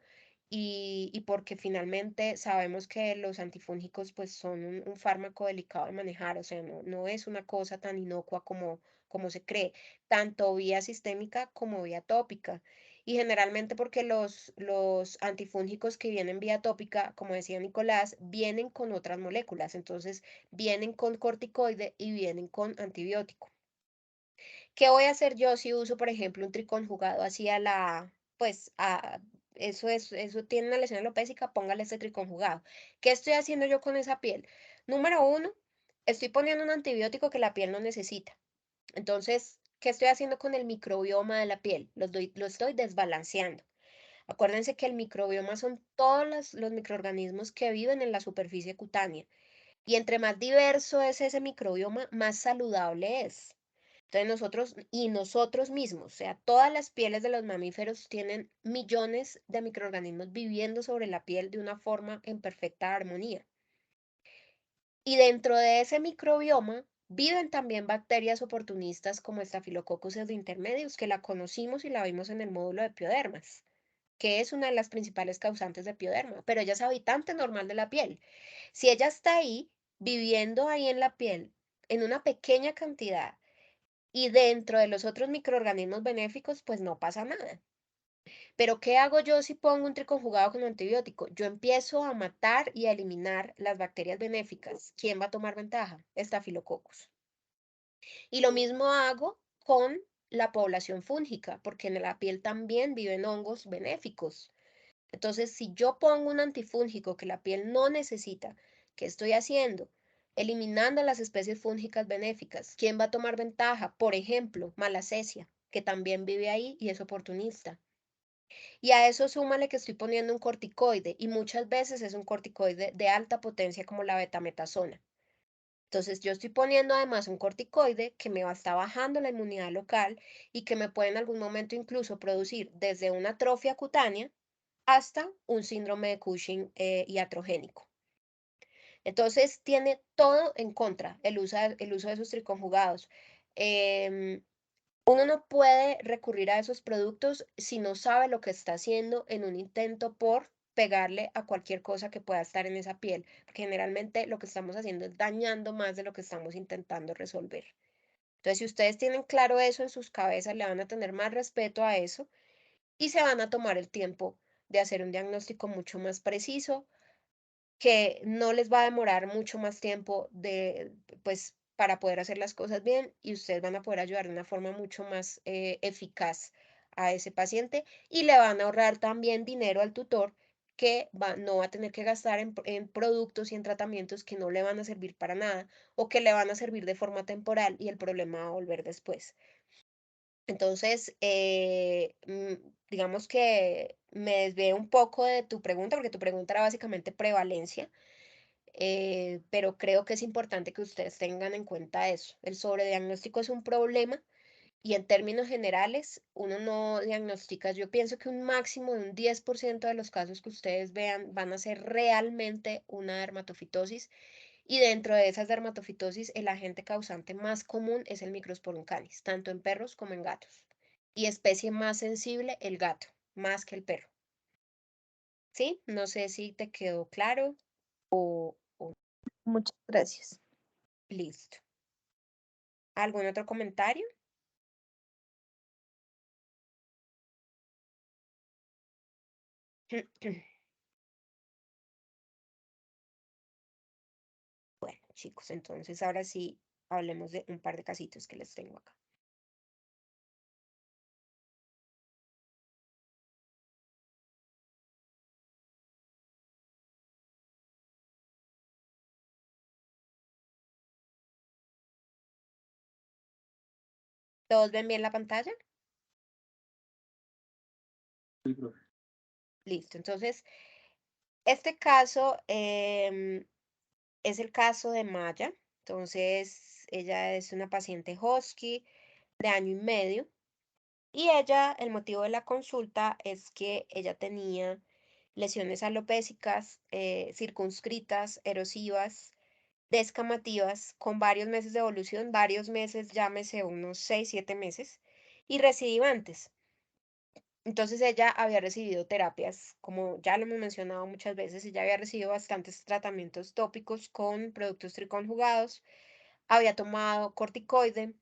y porque finalmente sabemos que los antifúngicos pues son un fármaco delicado de manejar, o sea, no es una cosa tan inocua como se cree, tanto vía sistémica como vía tópica. Y generalmente porque los antifúngicos que vienen vía tópica, como decía Nicolás, vienen con otras moléculas, entonces vienen con corticoide y vienen con antibiótico. ¿Qué voy a hacer yo si uso, por ejemplo, un triconjugado así pues, eso tiene una lesión alopécica, póngale este triconjugado. ¿Qué estoy haciendo yo con esa piel? Número uno, estoy poniendo un antibiótico que la piel no necesita. Entonces, ¿qué estoy haciendo con el microbioma de la piel? Lo estoy desbalanceando. Acuérdense que el microbioma son todos los microorganismos que viven en la superficie cutánea. Y entre más diverso es ese microbioma, más saludable es. Entonces nosotros mismos, o sea, todas las pieles de los mamíferos tienen millones de microorganismos viviendo sobre la piel de una forma en perfecta armonía. Y dentro de ese microbioma viven también bacterias oportunistas como Staphylococcus intermedius, que la conocimos y la vimos en el módulo de piodermas, que es una de las principales causantes de pioderma, pero ella es habitante normal de la piel. Si ella está ahí, viviendo ahí en la piel, en una pequeña cantidad, y dentro de los otros microorganismos benéficos, pues no pasa nada. Pero ¿qué hago yo si pongo un triconjugado con antibiótico? Yo empiezo a matar y a eliminar las bacterias benéficas. ¿Quién va a tomar ventaja? Staphylococcus. Y lo mismo hago con la población fúngica, porque en la piel también viven hongos benéficos. Entonces, si yo pongo un antifúngico que la piel no necesita, ¿qué estoy haciendo? Eliminando las especies fúngicas benéficas. ¿Quién va a tomar ventaja? Por ejemplo, Malassezia, que también vive ahí y es oportunista. Y a eso súmale que estoy poniendo un corticoide y muchas veces es un corticoide de alta potencia como la betametasona. Entonces yo estoy poniendo además un corticoide que me va a estar bajando la inmunidad local y que me puede en algún momento incluso producir desde una atrofia cutánea hasta un síndrome de Cushing iatrogénico. Entonces tiene todo en contra el uso de esos triconjugados. Uno no puede recurrir a esos productos si no sabe lo que está haciendo en un intento por pegarle a cualquier cosa que pueda estar en esa piel, porque generalmente lo que estamos haciendo es dañando más de lo que estamos intentando resolver. Entonces, si ustedes tienen claro eso en sus cabezas, le van a tener más respeto a eso y se van a tomar el tiempo de hacer un diagnóstico mucho más preciso, que no les va a demorar mucho más tiempo pues, para poder hacer las cosas bien y ustedes van a poder ayudar de una forma mucho más eficaz a ese paciente y le van a ahorrar también dinero al tutor porque no va a tener que gastar en productos y en tratamientos que no le van a servir para nada o que le van a servir de forma temporal y el problema va a volver después. Entonces, digamos que me desvié un poco de tu pregunta, porque tu pregunta era básicamente prevalencia, pero creo que es importante que ustedes tengan en cuenta eso. El sobrediagnóstico es un problema y en términos generales uno no diagnostica. Yo pienso que un máximo de un 10% de los casos que ustedes vean van a ser realmente una dermatofitosis y dentro de esas dermatofitosis el agente causante más común es el Microsporum canis, tanto en perros como en gatos. Y especie más sensible, el gato, más que el perro. ¿Sí? No sé si te quedó claro o Muchas gracias. listo. ¿Algún otro comentario? Bueno, chicos, entonces ahora sí hablemos de un par de casitos que les tengo acá. ¿Todos ven bien la pantalla? Sí, profe. Listo. Entonces, este caso es el caso de Maya. Entonces, ella es una paciente husky de 1 año y medio. Y ella, el motivo de la consulta es que ella tenía lesiones alopécicas circunscritas, erosivas, descamativas, con varios meses de evolución, varios meses, llámese unos 6, 7 meses, y recidivantes. Entonces ella había recibido terapias, como ya lo hemos mencionado muchas veces, ella había recibido bastantes tratamientos tópicos con productos triconjugados, había tomado corticoide,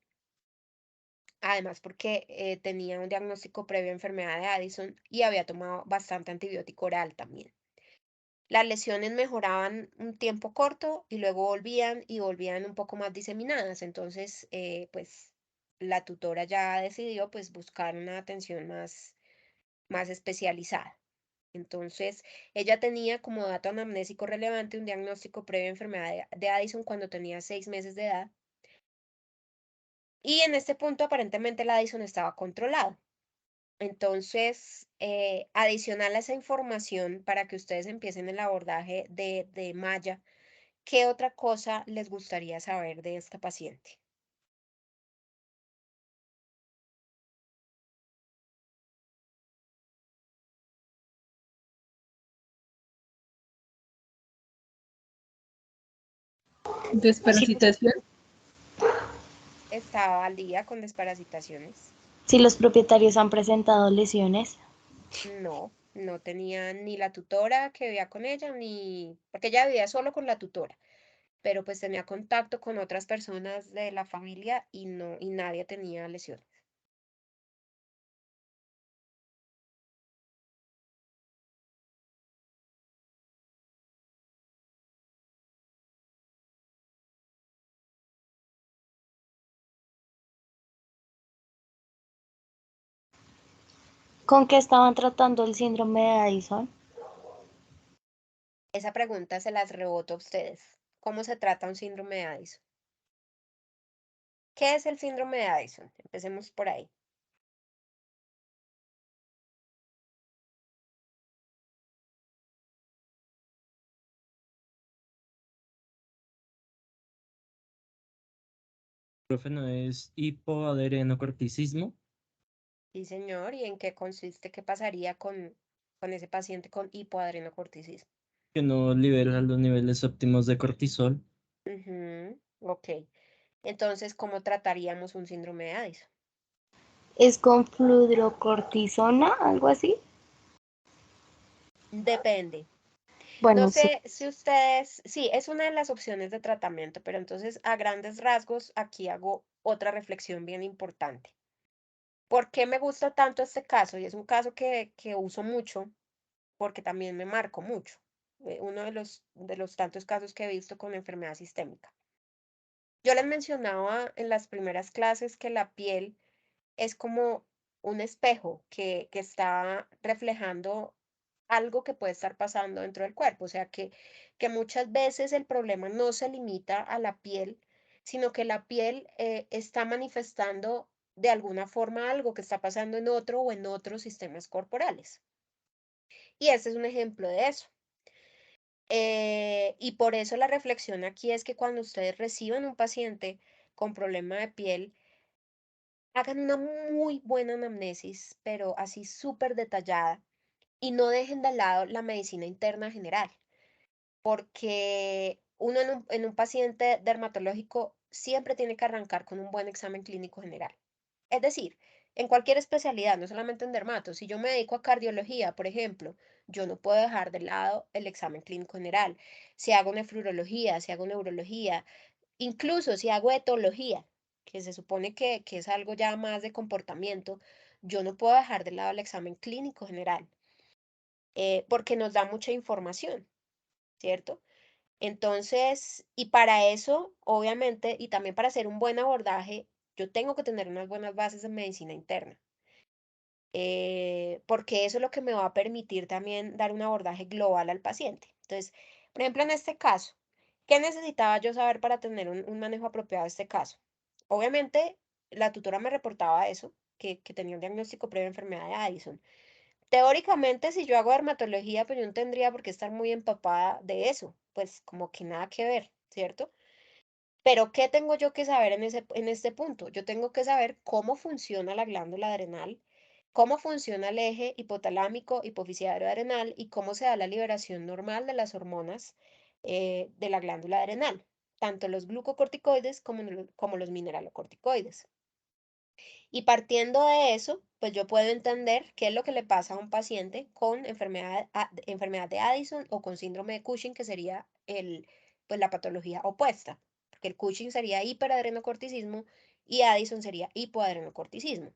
además porque tenía un diagnóstico previo a enfermedad de Addison y había tomado bastante antibiótico oral también. Las lesiones mejoraban un tiempo corto y luego volvían y volvían un poco más diseminadas. Entonces, pues la tutora ya decidió pues buscar una atención más especializada. Entonces, ella tenía como dato anamnésico relevante un diagnóstico previo a enfermedad de Addison cuando tenía 6 meses de edad. Y en este punto aparentemente el Addison estaba controlado. Entonces, adicional a esa información, para que ustedes empiecen el abordaje de Maya, ¿qué otra cosa les gustaría saber de esta paciente? Desparasitación. Estaba al día con desparasitaciones. Si los propietarios han presentado lesiones, No, no tenía ni la tutora que vivía con ella, porque ella vivía solo con la tutora, pero pues tenía contacto con otras personas de la familia y no, y nadie tenía lesiones. ¿con qué estaban tratando el síndrome de Addison? Esa pregunta se las reboto a ustedes. ¿Cómo se trata un síndrome de Addison? ¿Qué es el síndrome de Addison? Empecemos por ahí. Profe, ¿no es hipoadrenocorticismo? Sí, señor. ¿Y en qué consiste? ¿Qué pasaría con ese paciente con hipoadrenocorticismo? Que no libera los niveles óptimos de cortisol. Ok. Entonces, ¿cómo trataríamos un síndrome de Addison? ¿Es con fludrocortisona, algo así? Depende. No Bueno, sí. sé si ustedes, sí, es una de las opciones de tratamiento, pero entonces a grandes rasgos aquí hago otra reflexión bien importante. ¿Por qué me gusta tanto este caso? Y es un caso que uso mucho porque también me marcó mucho. Uno de los tantos casos que he visto con enfermedad sistémica. Yo les mencionaba en las primeras clases que la piel es como un espejo que está reflejando algo que puede estar pasando dentro del cuerpo. O sea, que muchas veces el problema no se limita a la piel, sino que la piel está manifestando de alguna forma algo que está pasando en otro o en otros sistemas corporales. Y este es un ejemplo de eso. Y por eso la reflexión aquí es que cuando ustedes reciban un paciente con problema de piel, hagan una muy buena anamnesis, pero así súper detallada, y no dejen de lado la medicina interna general, porque uno en un paciente dermatológico siempre tiene que arrancar con un buen examen clínico general. Es decir, en cualquier especialidad, no solamente en dermato, si yo me dedico a cardiología, por ejemplo, yo no puedo dejar de lado el examen clínico general. Si hago nefrología, si hago neurología, incluso si hago etología, que se supone que es algo ya más de comportamiento, yo no puedo dejar de lado el examen clínico general, porque nos da mucha información, ¿cierto? Entonces, y para eso, obviamente, y también para hacer un buen abordaje, yo tengo que tener unas buenas bases en medicina interna, porque eso es lo que me va a permitir también dar un abordaje global al paciente. Entonces, por ejemplo, en este caso, ¿qué necesitaba yo saber para tener un manejo apropiado de este caso? Obviamente, la tutora me reportaba eso, que tenía un diagnóstico previo de enfermedad de Addison. Teóricamente, si yo hago dermatología, pues yo no tendría por qué estar muy empapada de eso, pues como que nada que ver, ¿cierto? Pero ¿qué tengo yo que saber en este punto? Yo tengo que saber cómo funciona la glándula adrenal, cómo funciona el eje hipotalámico hipofisiario adrenal y cómo se da la liberación normal de las hormonas de la glándula adrenal, tanto los glucocorticoides como los mineralocorticoides. Y partiendo de eso, pues yo puedo entender qué es lo que le pasa a un paciente con enfermedad de Addison o con síndrome de Cushing, que sería pues la patología opuesta, porque el Cushing sería hiperadrenocorticismo y Addison sería hipoadrenocorticismo.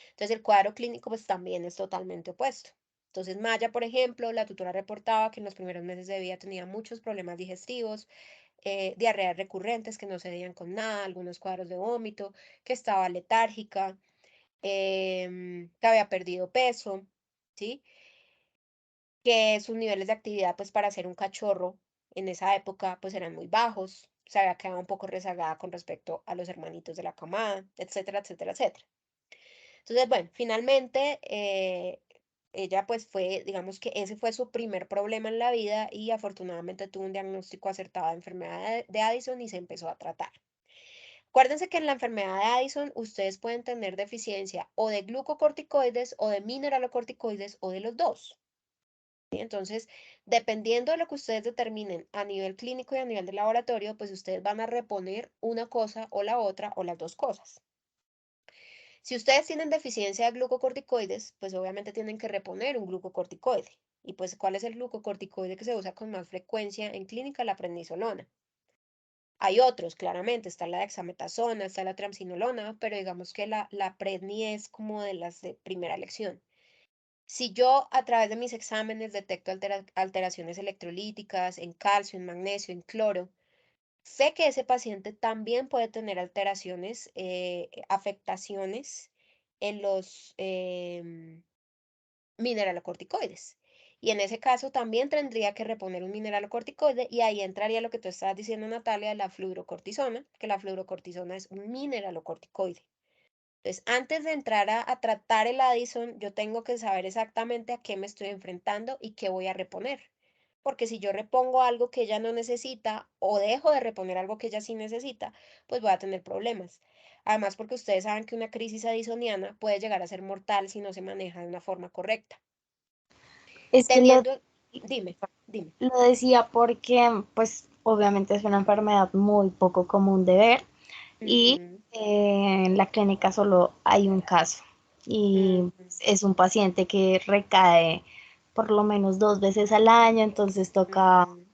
Entonces el cuadro clínico pues también es totalmente opuesto. Entonces Maya, por ejemplo, la tutora reportaba que en los primeros meses de vida tenía muchos problemas digestivos, diarreas recurrentes que no cedían con nada, algunos cuadros de vómito, que estaba letárgica, que había perdido peso, ¿sí? Que sus niveles de actividad, pues para ser un cachorro en esa época, pues eran muy bajos, se había quedado un poco rezagada con respecto a los hermanitos de la camada, etcétera, etcétera, etcétera. Entonces, bueno, finalmente ella pues fue, digamos que ese fue su primer problema en la vida y afortunadamente tuvo un diagnóstico acertado de enfermedad de Addison y se empezó a tratar. Acuérdense que en la enfermedad de Addison ustedes pueden tener deficiencia o de glucocorticoides o de mineralocorticoides o de los dos. ¿Sí? Entonces, dependiendo de lo que ustedes determinen a nivel clínico y a nivel de laboratorio, pues ustedes van a reponer una cosa o la otra o las dos cosas. Si ustedes tienen deficiencia de glucocorticoides, pues obviamente tienen que reponer un glucocorticoide. Y pues, ¿cuál es el glucocorticoide que se usa con más frecuencia en clínica? La prednisolona. Hay otros, claramente, está la dexametasona, está la triamcinolona, pero digamos que la predni es como de las de primera elección. Si yo a través de mis exámenes detecto alteraciones electrolíticas en calcio, en magnesio, en cloro, sé que ese paciente también puede tener alteraciones, afectaciones en los mineralocorticoides. Y en ese caso también tendría que reponer un mineralocorticoide y ahí entraría lo que tú estabas diciendo, Natalia, la fluorocortisona, que la fluorocortisona es un mineralocorticoide. Entonces, antes de entrar a tratar el Addison, yo tengo que saber exactamente a qué me estoy enfrentando y qué voy a reponer. Porque si yo repongo algo que ella no necesita o dejo de reponer algo que ella sí necesita, pues voy a tener problemas. Además, porque ustedes saben que una crisis addisoniana puede llegar a ser mortal si no se maneja de una forma correcta. Es que Dime, dime. lo decía porque, pues, obviamente es una enfermedad muy poco común de ver y Ujú, en la clínica solo hay un caso y ujú, es un paciente que recae por lo menos 2 veces al año, entonces toca, ujú,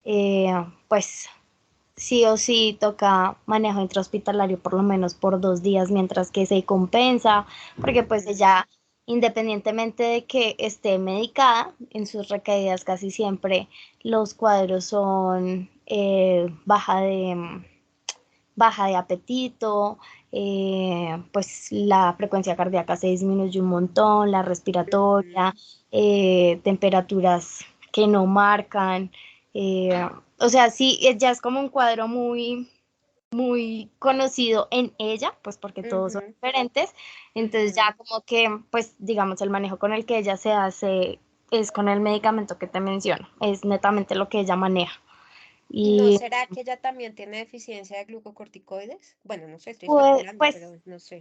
eh, pues, sí o sí toca manejo intrahospitalario por lo menos por 2 días mientras que se compensa, porque pues ujú, ella, independientemente de que esté medicada, en sus recaídas casi siempre los cuadros son baja de apetito, pues la frecuencia cardíaca se disminuye un montón, la respiratoria, temperaturas que no marcan, o sea, sí, ya es como un cuadro muy conocido en ella, pues porque todos son Ujú, diferentes, entonces ya ujú. como que, pues digamos, el manejo con el que ella se hace es con el medicamento que te menciono, es netamente lo que ella maneja. ¿Y no Y será que ella también tiene deficiencia de glucocorticoides? Bueno, no sé, estoy pues, especulando, pues pero no sé.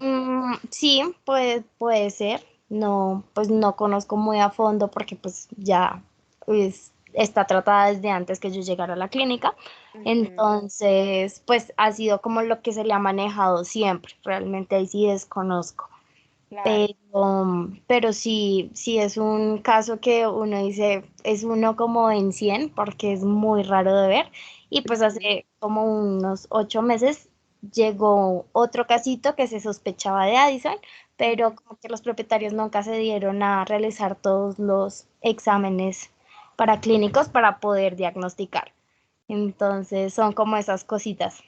sí, puede ser, no, pues no conozco muy a fondo porque pues ya está tratada desde antes que yo llegara a la clínica, Ujú, entonces pues ha sido como lo que se le ha manejado siempre, realmente ahí sí desconozco. claro. Pero sí, sí es un caso que uno dice, es uno como en 100 porque es muy raro de ver. Y pues Ujú, hace como unos 8 meses llegó otro casito que se sospechaba de Addison, pero ujú. como que los propietarios nunca se dieron a realizar todos los exámenes para clínicos para poder diagnosticar. Entonces son como esas cositas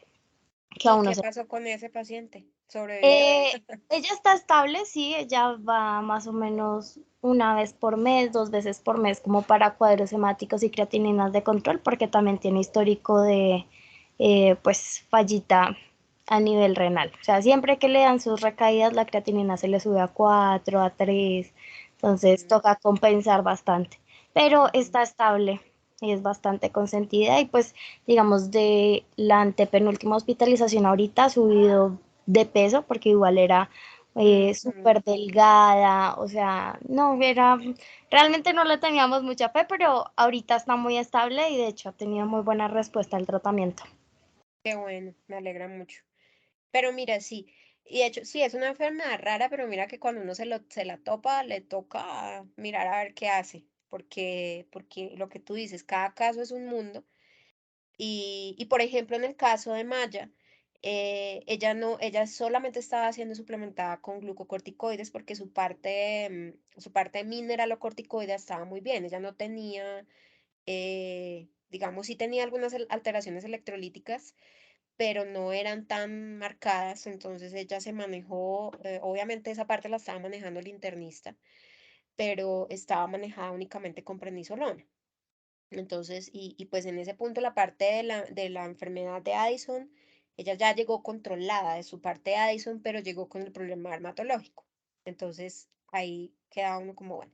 que a ¿Y uno qué se... pasó con ese paciente? ¿Sobrevivió? Ella está estable, sí, ella va más o menos una vez por mes, 2 veces por mes, como para cuadros hemáticos y creatininas de control, porque también tiene histórico de, pues, fallita a nivel renal. O sea, siempre que le dan sus recaídas, la creatinina se le sube a 4, a 3, entonces Ujú, toca compensar bastante, pero ujú. está estable y es bastante consentida y pues, digamos, de la antepenúltima hospitalización ahorita ha subido de peso, porque igual era Ujú. súper delgada, o sea, no, realmente no le teníamos mucha fe, pero ahorita está muy estable y de hecho ha tenido muy buena respuesta al tratamiento. Qué bueno, me alegra mucho. Pero mira, sí, y de hecho, sí, es una enfermedad rara, pero mira que cuando uno se la topa, le toca mirar a ver qué hace, porque lo que tú dices, cada caso es un mundo. Y por ejemplo, en el caso de Maya, ella no, ella solamente estaba siendo suplementada con glucocorticoides porque su parte mineralocorticoide estaba muy bien. Ella no tenía, digamos, sí tenía algunas alteraciones electrolíticas, pero no eran tan marcadas, entonces ella se manejó, obviamente esa parte la estaba manejando el internista, pero estaba manejada únicamente con prednisolona. Entonces, pues en ese punto la parte de la enfermedad de Addison, ella ya llegó controlada de su parte de Addison, pero llegó con el problema dermatológico. Entonces, ahí queda uno como, bueno,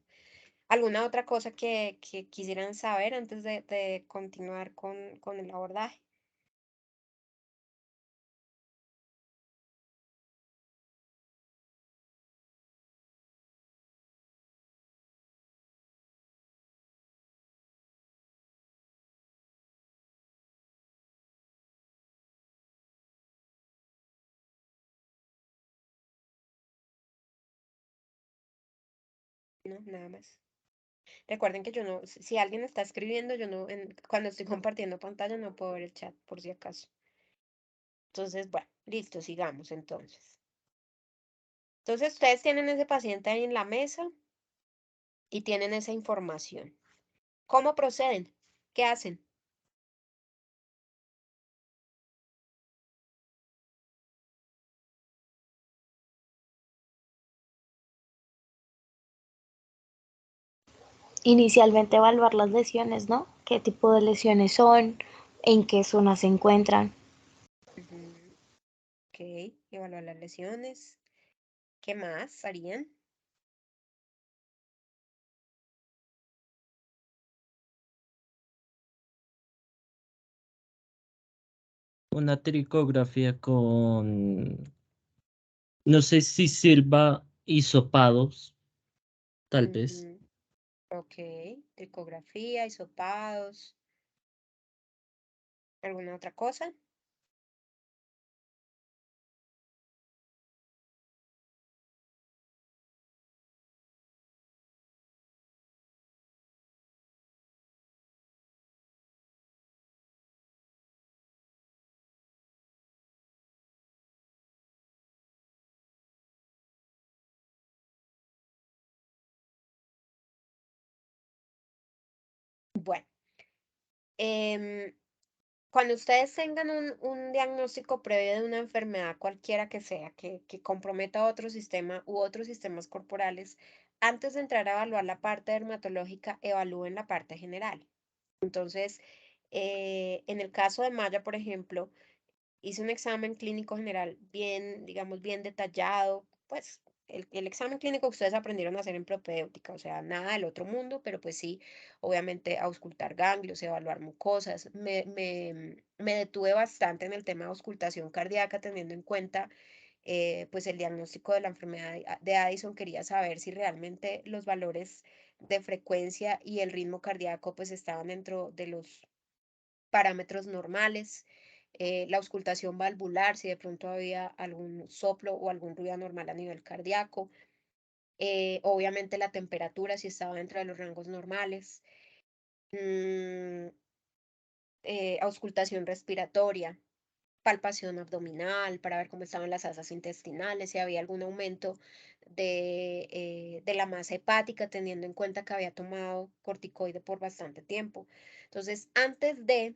¿alguna otra cosa que quisieran saber antes de continuar con el abordaje? No, nada más. Recuerden que yo no, si alguien está escribiendo, yo no, cuando estoy compartiendo pantalla no puedo ver el chat, por si acaso. Entonces, bueno, listo, sigamos entonces. Entonces, ustedes tienen ese paciente ahí en la mesa y tienen esa información. ¿Cómo proceden? ¿Qué hacen? Inicialmente evaluar las lesiones, ¿no? ¿Qué tipo de lesiones son? ¿En qué zona se encuentran? Ujú, ok, evaluar las lesiones. ¿Qué más harían? Una tricografía con, no sé si sirva hisopados, tal vez. Ujú, ok, tricografía, hisopados, ¿alguna otra cosa? Bueno, em, cuando ustedes tengan un diagnóstico previo de una enfermedad cualquiera que sea, que comprometa otro sistema u otros sistemas corporales, antes de entrar a evaluar la parte dermatológica, evalúen la parte general. Entonces, en el caso de Maya, por ejemplo, hice un examen clínico general bien, digamos, bien detallado, pues el examen clínico que ustedes aprendieron a hacer en propedéutica, o sea, nada del otro mundo, pero pues sí, obviamente auscultar ganglios, evaluar mucosas. Me detuve bastante en el tema de auscultación cardíaca, teniendo en cuenta pues el diagnóstico de la enfermedad de Addison. Quería saber si realmente los valores de frecuencia y el ritmo cardíaco pues estaban dentro de los parámetros normales, la auscultación valvular, si de pronto había algún soplo o algún ruido anormal a nivel cardíaco, obviamente la temperatura, si estaba dentro de los rangos normales, mm, auscultación respiratoria, palpación abdominal para ver cómo estaban las asas intestinales, si había algún aumento de la masa hepática, teniendo en cuenta que había tomado corticoide por bastante tiempo. Entonces, antes de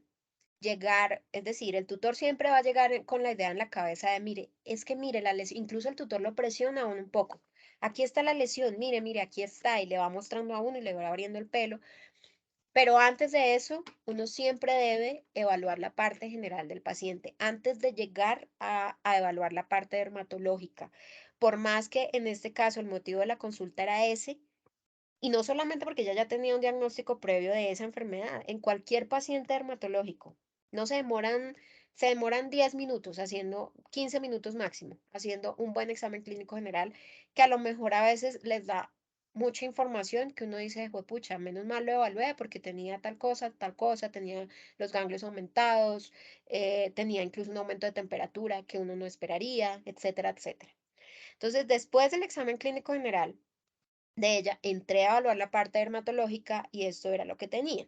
llegar, es decir, el tutor siempre va a llegar con la idea en la cabeza de, mire, es que mire, la lesión, incluso el tutor lo presiona a uno un poco. Aquí está la lesión, mire, mire, aquí está, y le va mostrando a uno y le va abriendo el pelo. Pero antes de eso, uno siempre debe evaluar la parte general del paciente, antes de llegar a evaluar la parte dermatológica. Por más que en este caso el motivo de la consulta era ese, y no solamente porque ella ya tenía un diagnóstico previo de esa enfermedad, en cualquier paciente dermatológico, no se demoran 10 minutos haciendo, 15 minutos máximo, haciendo un buen examen clínico general, que a lo mejor a veces les da mucha información que uno dice, pucha, menos mal lo evalué porque tenía tal cosa, tenía los ganglios aumentados, tenía incluso un aumento de temperatura que uno no esperaría, etcétera, etcétera. Entonces, después del examen clínico general, de ella, entré a evaluar la parte dermatológica y esto era lo que tenía.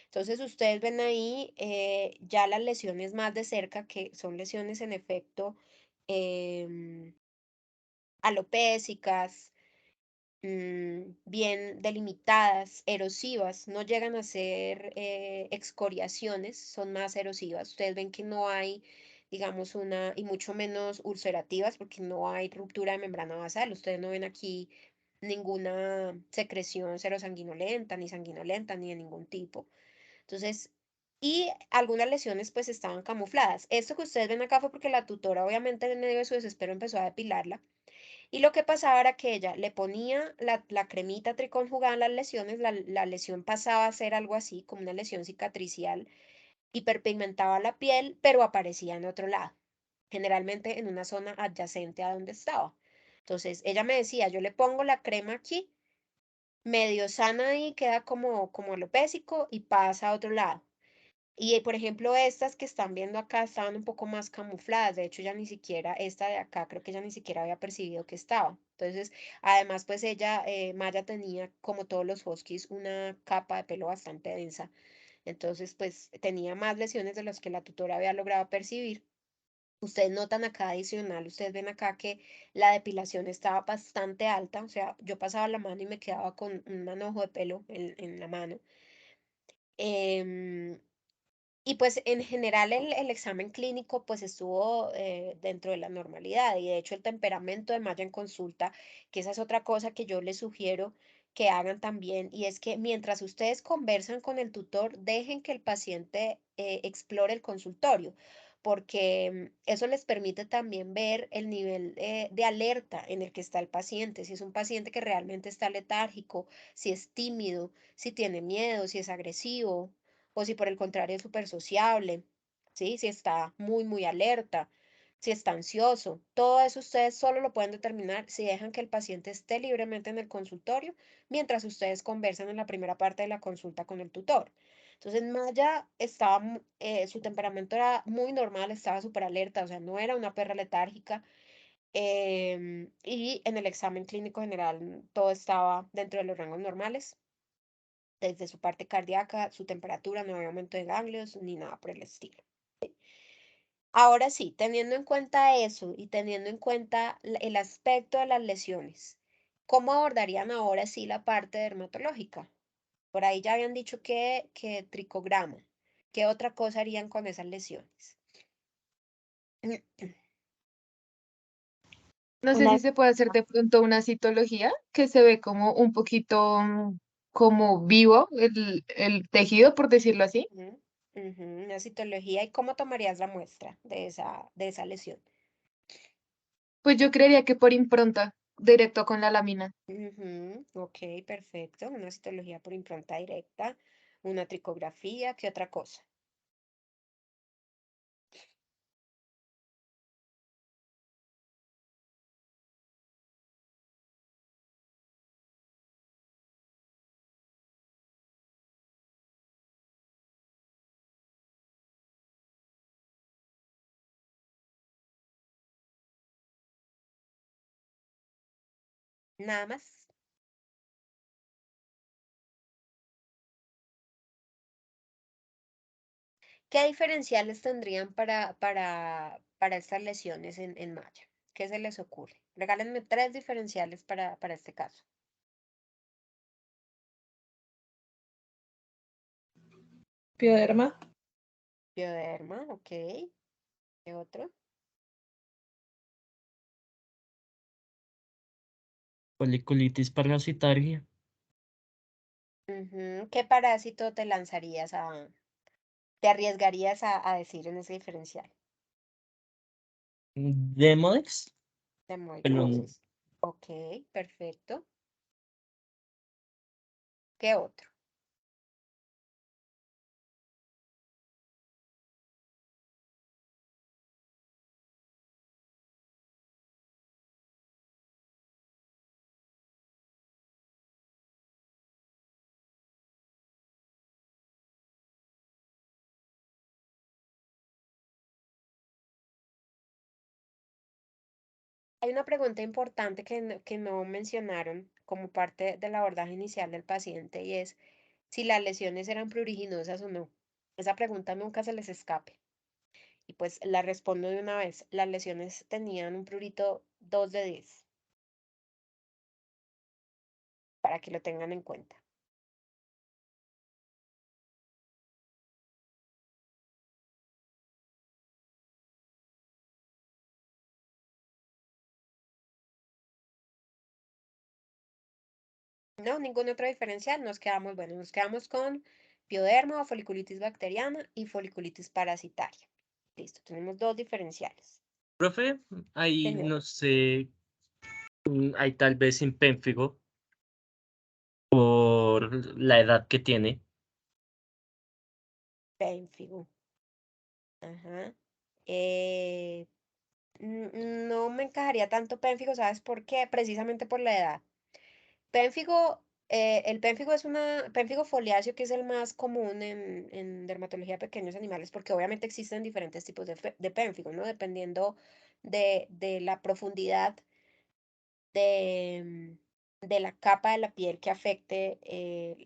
Entonces ustedes ven ahí ya las lesiones más de cerca, que son lesiones en efecto em, alopécicas, bien delimitadas, erosivas, no llegan a ser excoriaciones, son más erosivas. Ustedes ven que no hay, digamos, y mucho menos ulcerativas, porque no hay ruptura de membrana basal. Ustedes no ven aquí ninguna secreción serosanguinolenta, ni sanguinolenta, ni de ningún tipo. Entonces, y algunas lesiones pues estaban camufladas. Esto que ustedes ven acá fue porque la tutora obviamente en medio de su desespero empezó a depilarla. Y lo que pasaba era que ella le ponía la cremita triconjugada en las lesiones, la lesión pasaba a ser algo así, como una lesión cicatricial, hiperpigmentaba la piel, pero aparecía en otro lado, generalmente en una zona adyacente a donde estaba. Entonces, ella me decía, yo le pongo la crema aquí, medio sana y queda como alopésico y pasa a otro lado. Y por ejemplo, estas que están viendo acá estaban un poco más camufladas. De hecho, ya ni siquiera, esta de acá, creo que ya ni siquiera había percibido que estaba. Entonces, además, pues ella, Maya tenía, como todos los huskies, una capa de pelo bastante densa. Entonces, pues tenía más lesiones de las que la tutora había logrado percibir. Ustedes notan acá adicional, ustedes ven acá que la depilación estaba bastante alta. O sea, yo pasaba la mano y me quedaba con un manojo de pelo en la mano. Em, y pues en general el examen clínico pues estuvo dentro de la normalidad, y de hecho el temperamento de Maya en consulta, que esa es otra cosa que yo les sugiero que hagan también, y es que mientras ustedes conversan con el tutor, dejen que el paciente explore el consultorio, porque eso les permite también ver el nivel de alerta en el que está el paciente, si es un paciente que realmente está letárgico, si es tímido, si tiene miedo, si es agresivo, o si por el contrario es súper sociable, ¿sí? Si está muy, muy alerta, si está ansioso. Todo eso ustedes solo lo pueden determinar si dejan que el paciente esté libremente en el consultorio mientras ustedes conversan en la primera parte de la consulta con el tutor. Entonces, Maya estaba, su temperamento era muy normal, estaba súper alerta, o sea, no era una perra letárgica. Y en el examen clínico general todo estaba dentro de los rangos normales, desde su parte cardíaca, su temperatura, no había aumento de ganglios ni nada por el estilo. Ahora sí, teniendo en cuenta eso y teniendo en cuenta el aspecto de las lesiones, ¿cómo abordarían ahora sí la parte dermatológica? Por ahí ya habían dicho que tricograma. ¿Qué otra cosa harían con esas lesiones? No sé Una, si se puede hacer de pronto una citología que se ve como un poquito como vivo el tejido, por decirlo así. Ujú, ujú, una citología. ¿Y cómo tomarías la muestra de esa lesión? Pues yo creería que por impronta, directo con la lámina. Ujú, ok, perfecto. Una citología por impronta directa, una tricografía, ¿qué otra cosa? Nada más. ¿Qué diferenciales tendrían para estas lesiones en malla? ¿Qué se les ocurre? Regálenme 3 diferenciales para este caso. Pioderma. Bioderma, ok. ¿Qué otro? Foliculitis parasitaria. Ujú, ¿qué parásito te arriesgarías a decir en ese diferencial? Demodex. Pero Dermoicosis. Ok, perfecto. ¿Qué otro? Hay una pregunta importante que no mencionaron como parte del abordaje inicial del paciente y es si las lesiones eran pruriginosas o no. Esa pregunta nunca se les escape. Y pues la respondo de una vez. Las lesiones tenían un prurito 2 de 10, para que lo tengan en cuenta. No, ningún otro diferencial. Nos quedamos, bueno, nos quedamos con pioderma o foliculitis bacteriana y foliculitis parasitaria. Listo, tenemos 2 diferenciales. profe, ahí Señor, no sé, hay tal vez impénfigo por la edad que tiene. pénfigo. Ajá. Eh, no me encajaría tanto pénfigo, ¿sabes por qué? Precisamente por la edad. Pénfigo, el pénfigo es pénfigo foliáceo, que es el más común en dermatología de pequeños animales, porque obviamente existen diferentes tipos de pénfigo, ¿no? Dependiendo de la profundidad de la capa de la piel que afecte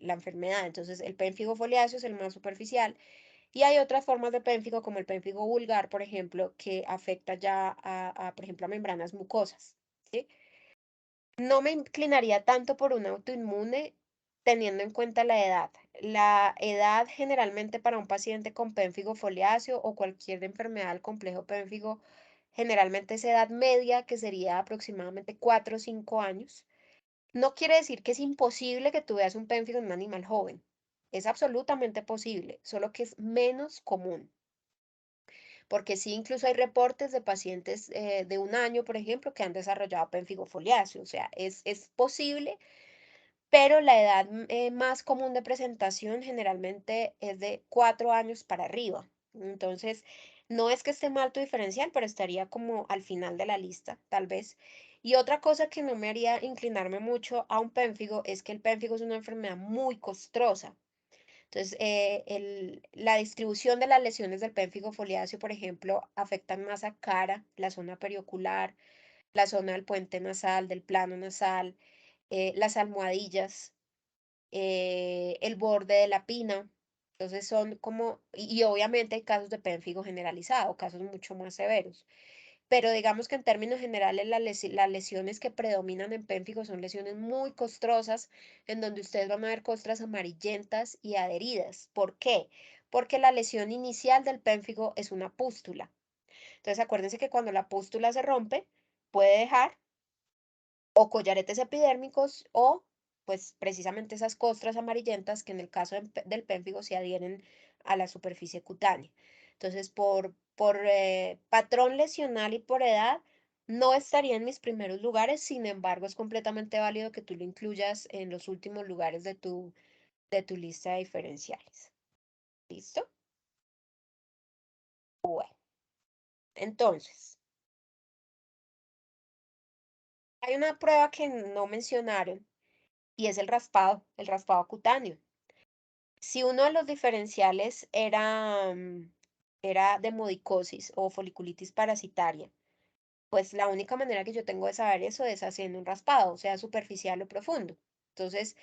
la enfermedad. Entonces, el pénfigo foliáceo es el más superficial. Y hay otras formas de pénfigo, como el pénfigo vulgar, por ejemplo, que afecta ya por ejemplo, a membranas mucosas, ¿sí? No me inclinaría tanto por un autoinmune teniendo en cuenta la edad. La edad generalmente para un paciente con pénfigo foliáceo o cualquier enfermedad del complejo pénfigo, generalmente es edad media, que sería aproximadamente 4 o 5 años. No quiere decir que es imposible que tú veas un pénfigo en un animal joven. Es absolutamente posible, solo que es menos común. Porque sí, incluso hay reportes de pacientes de 1 año, por ejemplo, que han desarrollado pénfigo foliáceo. O sea, es posible, pero la edad más común de presentación generalmente es de 4 años para arriba. Entonces, no es que esté mal tu diferencial, pero estaría como al final de la lista, tal vez. Y otra cosa que no me haría inclinarme mucho a un pénfigo es que el pénfigo es una enfermedad muy costrosa. Entonces, la distribución de las lesiones del pénfigo foliáceo, por ejemplo, afectan más a cara, la zona periocular, la zona del puente nasal, del plano nasal, las almohadillas, el borde de la pina. Entonces son como, y obviamente hay casos de pénfigo generalizado, casos mucho más severos. pero digamos que en términos generales las lesiones que predominan en pénfigo son lesiones muy costrosas, en donde ustedes van a ver costras amarillentas y adheridas. ¿Por qué? Porque la lesión inicial del pénfigo es una pústula. Entonces acuérdense que cuando la pústula se rompe, puede dejar o collaretes epidérmicos o pues precisamente esas costras amarillentas que en el caso del pénfigo se adhieren a la superficie cutánea. Entonces, por patrón lesional y por edad, no estaría en mis primeros lugares, sin embargo, es completamente válido que tú lo incluyas en los últimos lugares de tu lista de diferenciales. ¿Listo? Bueno, entonces, hay una prueba que no mencionaron y es el raspado cutáneo. Si uno de los diferenciales era demodicosis o foliculitis parasitaria, pues la única manera que yo tengo de saber eso es haciendo un raspado, sea superficial o profundo. Entonces,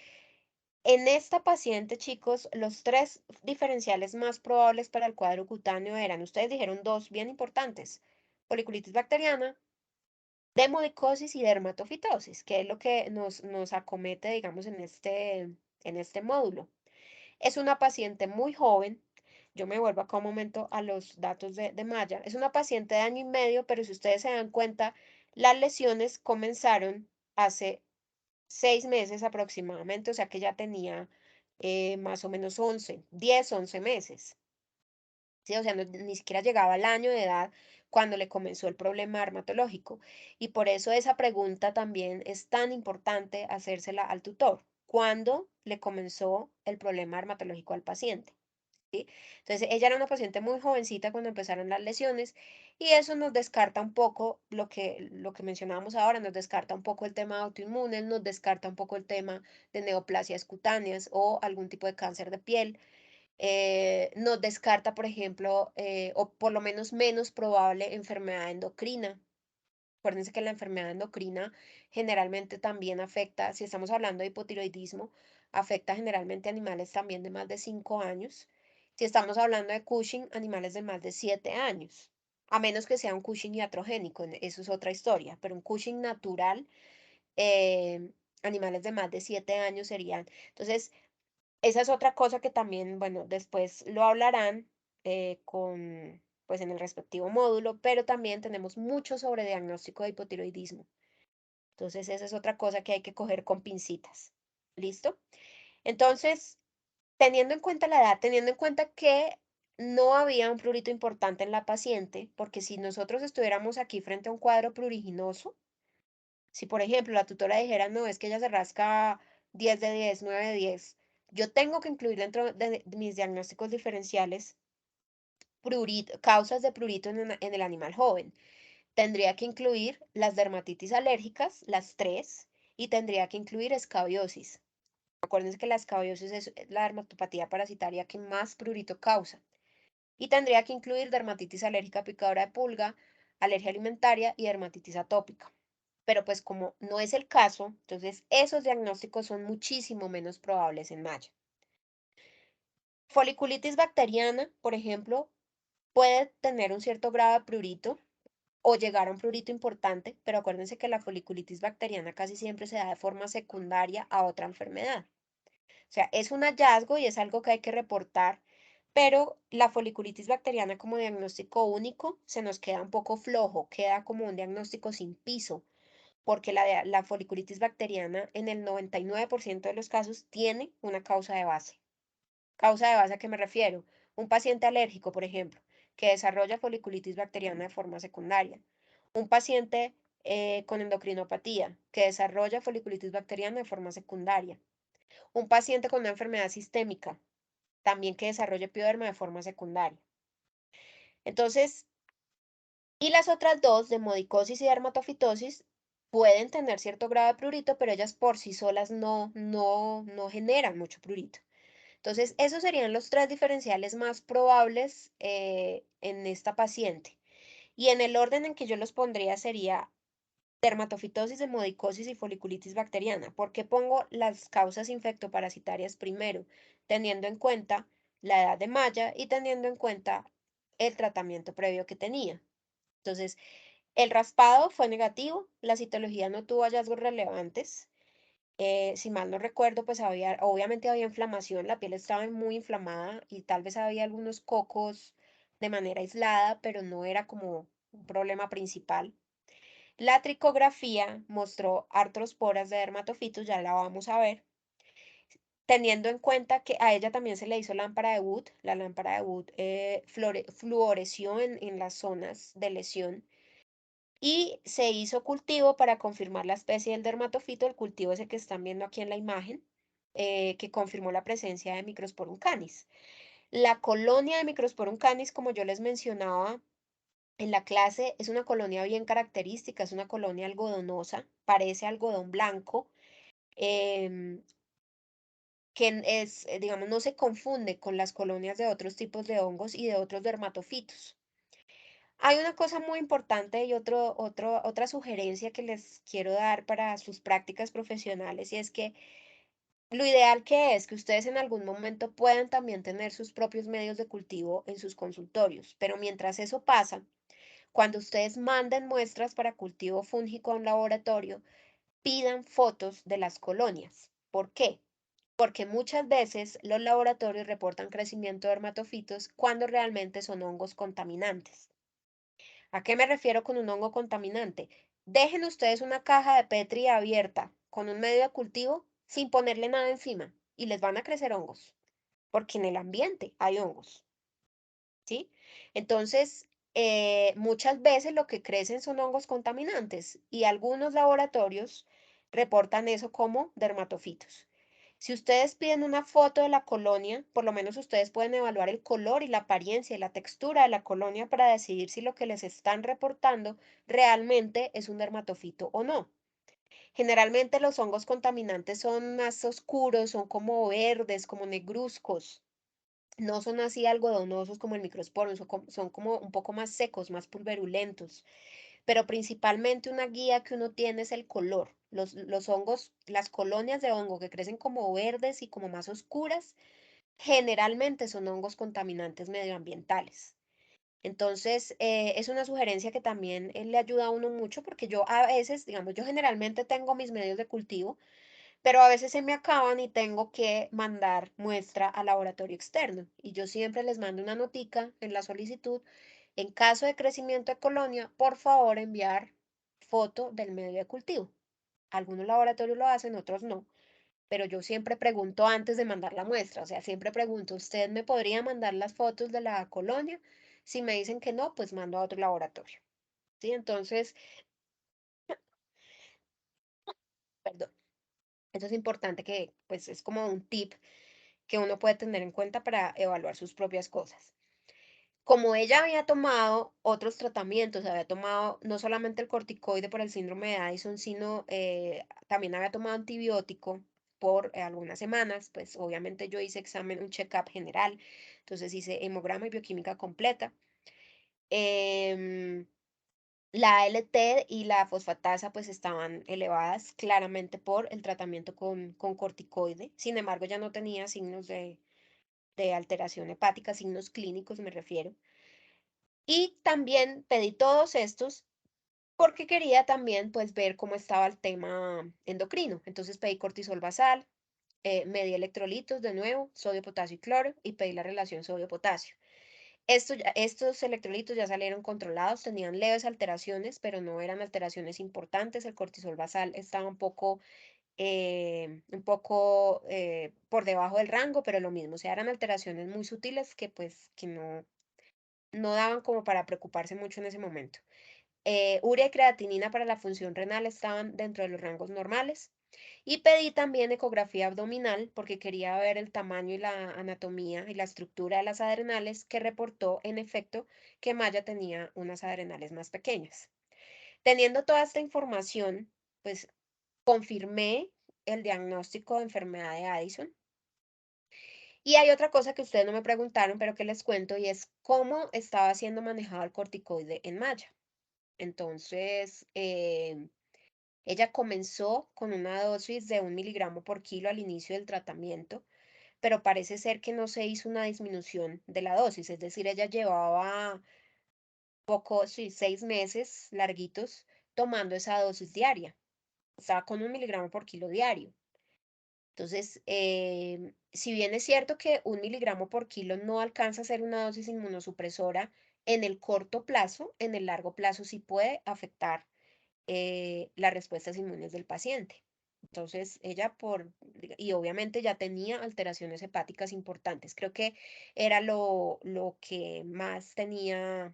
en esta paciente, chicos, los 3 diferenciales más probables para el cuadro cutáneo eran, ustedes dijeron 2 bien importantes, foliculitis bacteriana, demodicosis y dermatofitosis, que es lo que nos acomete, digamos, en este módulo. Es una paciente muy joven. Yo me vuelvo acá un momento a los datos de Maya. Es una paciente de año y medio, pero si ustedes se dan cuenta, las lesiones comenzaron hace 6 meses aproximadamente, o sea que ya tenía más o menos 10, 11 meses. ¿Sí? O sea, ni siquiera llegaba al año de edad cuando le comenzó el problema dermatológico. Y por eso esa pregunta también es tan importante hacérsela al tutor. ¿Cuándo le comenzó el problema dermatológico al paciente? ¿Sí? Entonces, ella era una paciente muy jovencita cuando empezaron las lesiones y eso nos descarta un poco lo que mencionábamos ahora, nos descarta un poco el tema autoinmune, nos descarta un poco el tema de neoplasias cutáneas o algún tipo de cáncer de piel. Nos descarta, por ejemplo, o por lo menos probable enfermedad endocrina. Acuérdense que la enfermedad endocrina generalmente también afecta, si estamos hablando de hipotiroidismo, afecta generalmente a animales también de más de 5 años. Si estamos hablando de Cushing, animales de más de 7 años. A menos que sea un Cushing iatrogénico, eso es otra historia, pero un Cushing natural, eh, animales de más de 7 años serían. Entonces, esa es otra cosa que también, bueno, después lo hablarán pues en el respectivo módulo, pero también tenemos mucho sobre diagnóstico de hipotiroidismo. Entonces, esa es otra cosa que hay que coger con pincitas. ¿Listo? Entonces, teniendo en cuenta la edad, teniendo en cuenta que no había un prurito importante en la paciente, porque si nosotros estuviéramos aquí frente a un cuadro pruriginoso, si por ejemplo la tutora dijera, no, es que ella se rasca 10 de 10, 9 de 10, yo tengo que incluir dentro de mis diagnósticos diferenciales causas de prurito en el animal joven. Tendría que incluir las dermatitis alérgicas, las 3, y tendría que incluir escabiosis. Acuérdense que la escabiosis es la dermatopatía parasitaria que más prurito causa. Y tendría que incluir dermatitis alérgica picadora de pulga, alergia alimentaria y dermatitis atópica. Pero pues como no es el caso, entonces esos diagnósticos son muchísimo menos probables en Maya. Foliculitis bacteriana, por ejemplo, puede tener un cierto grado de prurito o llegar a un prurito importante, pero acuérdense que la foliculitis bacteriana casi siempre se da de forma secundaria a otra enfermedad. O sea, es un hallazgo y es algo que hay que reportar, pero la foliculitis bacteriana como diagnóstico único se nos queda un poco flojo, queda como un diagnóstico sin piso, porque la foliculitis bacteriana en el 99% de los casos tiene una causa de base. ¿Causa de base a qué me refiero? Un paciente alérgico, por ejemplo, que desarrolla foliculitis bacteriana de forma secundaria. Un paciente con endocrinopatía, que desarrolla foliculitis bacteriana de forma secundaria. Un paciente con una enfermedad sistémica, también que desarrolle pioderma de forma secundaria. Entonces, y las otras dos, demodicosis y dermatofitosis, pueden tener cierto grado de prurito, pero ellas por sí solas no generan mucho prurito. Entonces, esos serían los 3 diferenciales más probables en esta paciente. Y en el orden en que yo los pondría sería dermatofitosis, hemodicosis y foliculitis bacteriana. ¿Por qué pongo las causas infectoparasitarias primero? Teniendo en cuenta la edad de Maya y teniendo en cuenta el tratamiento previo que tenía. Entonces, El raspado fue negativo, la citología no tuvo hallazgos relevantes. Si mal no recuerdo, pues obviamente había inflamación, la piel estaba muy inflamada y tal vez había algunos cocos de manera aislada, pero no era como un problema principal. La tricografía mostró artrosporas de dermatofitos, ya la vamos a ver, teniendo en cuenta que a ella también se le hizo lámpara de Wood. La lámpara de Wood fluoreció en las zonas de lesión y se hizo cultivo para confirmar la especie del dermatofito. El cultivo es el que están viendo aquí en la imagen, que confirmó la presencia de Microsporum canis. La colonia de Microsporum canis, como yo les mencionaba en la clase, es una colonia bien característica, es una colonia algodonosa, parece algodón blanco, em, que es, digamos, no se confunde con las colonias de otros tipos de hongos y de otros dermatofitos. Hay una cosa muy importante y otra sugerencia que les quiero dar para sus prácticas profesionales, y es que lo ideal que es que ustedes en algún momento puedan también tener sus propios medios de cultivo en sus consultorios, pero mientras eso pasa, cuando ustedes manden muestras para cultivo fúngico a un laboratorio, pidan fotos de las colonias. ¿Por qué? Porque muchas veces los laboratorios reportan crecimiento de dermatofitos cuando realmente son hongos contaminantes. ¿A qué me refiero con un hongo contaminante? Dejen ustedes una caja de Petri abierta con un medio de cultivo sin ponerle nada encima y les van a crecer hongos, porque en el ambiente hay hongos, ¿sí? Entonces, muchas veces lo que crecen son hongos contaminantes y algunos laboratorios reportan eso como dermatofitos. Si ustedes piden una foto de la colonia, por lo menos ustedes pueden evaluar el color y la apariencia y la textura de la colonia para decidir si lo que les están reportando realmente es un dermatofito o no. Generalmente los hongos contaminantes son más oscuros, son como verdes, como negruzcos. No son así algodonosos como el microsporum, son como un poco más secos, más pulverulentos. Pero principalmente una guía que uno tiene es el color. Los hongos, las colonias de hongo que crecen como verdes y como más oscuras, generalmente son hongos contaminantes medioambientales. Entonces, es una sugerencia que también le ayuda a uno mucho porque yo a veces, digamos, yo generalmente tengo mis medios de cultivo, pero a veces se me acaban y tengo que mandar muestra al laboratorio externo. Y yo siempre les mando una notica en la solicitud. En caso de crecimiento de colonia, por favor enviar foto del medio de cultivo. Algunos laboratorios lo hacen, otros no. Pero yo siempre pregunto antes de mandar la muestra. O sea, siempre pregunto, ¿usted me podría mandar las fotos de la colonia? Si me dicen que no, pues mando a otro laboratorio. ¿Sí? Entonces, perdón. Eso es importante que, pues, es como un tip que uno puede tener en cuenta para evaluar sus propias cosas. Como ella había tomado otros tratamientos, había tomado no solamente el corticoide por el síndrome de Addison, sino también había tomado antibiótico por algunas semanas, pues obviamente yo hice un check-up general, entonces hice hemograma y bioquímica completa. Em, la ALT y la fosfatasa pues estaban elevadas claramente por el tratamiento con corticoide, sin embargo ya no tenía signos de alteración hepática, signos clínicos me refiero. Y también pedí todos estos porque quería también pues ver cómo estaba el tema endocrino. Entonces pedí cortisol basal, medí electrolitos de nuevo, sodio, potasio y cloro y pedí la relación sodio-potasio. Estos electrolitos ya salieron controlados, tenían leves alteraciones, pero no eran alteraciones importantes. El cortisol basal estaba un poco por debajo del rango, pero lo mismo, o sea, eran alteraciones muy sutiles que pues que no daban como para preocuparse mucho en ese momento. Urea y creatinina para la función renal estaban dentro de los rangos normales. Y pedí también ecografía abdominal porque quería ver el tamaño y la anatomía y la estructura de las adrenales, que reportó en efecto que Maya tenía unas adrenales más pequeñas. Teniendo toda esta información, pues confirmé el diagnóstico de enfermedad de Addison. Y hay otra cosa que ustedes no me preguntaron, pero que les cuento, y es cómo estaba siendo manejado el corticoide en Maya. Entonces, ella comenzó con una dosis de 1 mg/kg al inicio del tratamiento, pero parece ser que no se hizo una disminución de la dosis, es decir, ella llevaba poco, sí, 6 meses larguitos tomando esa dosis diaria. Estaba con 1 miligramo por kilo diario. Entonces, si bien es cierto que 1 miligramo por kilo no alcanza a ser una dosis inmunosupresora en el corto plazo, en el largo plazo sí puede afectar las respuestas inmunes del paciente. Entonces, ella y obviamente ya tenía alteraciones hepáticas importantes. Creo que era lo que más tenía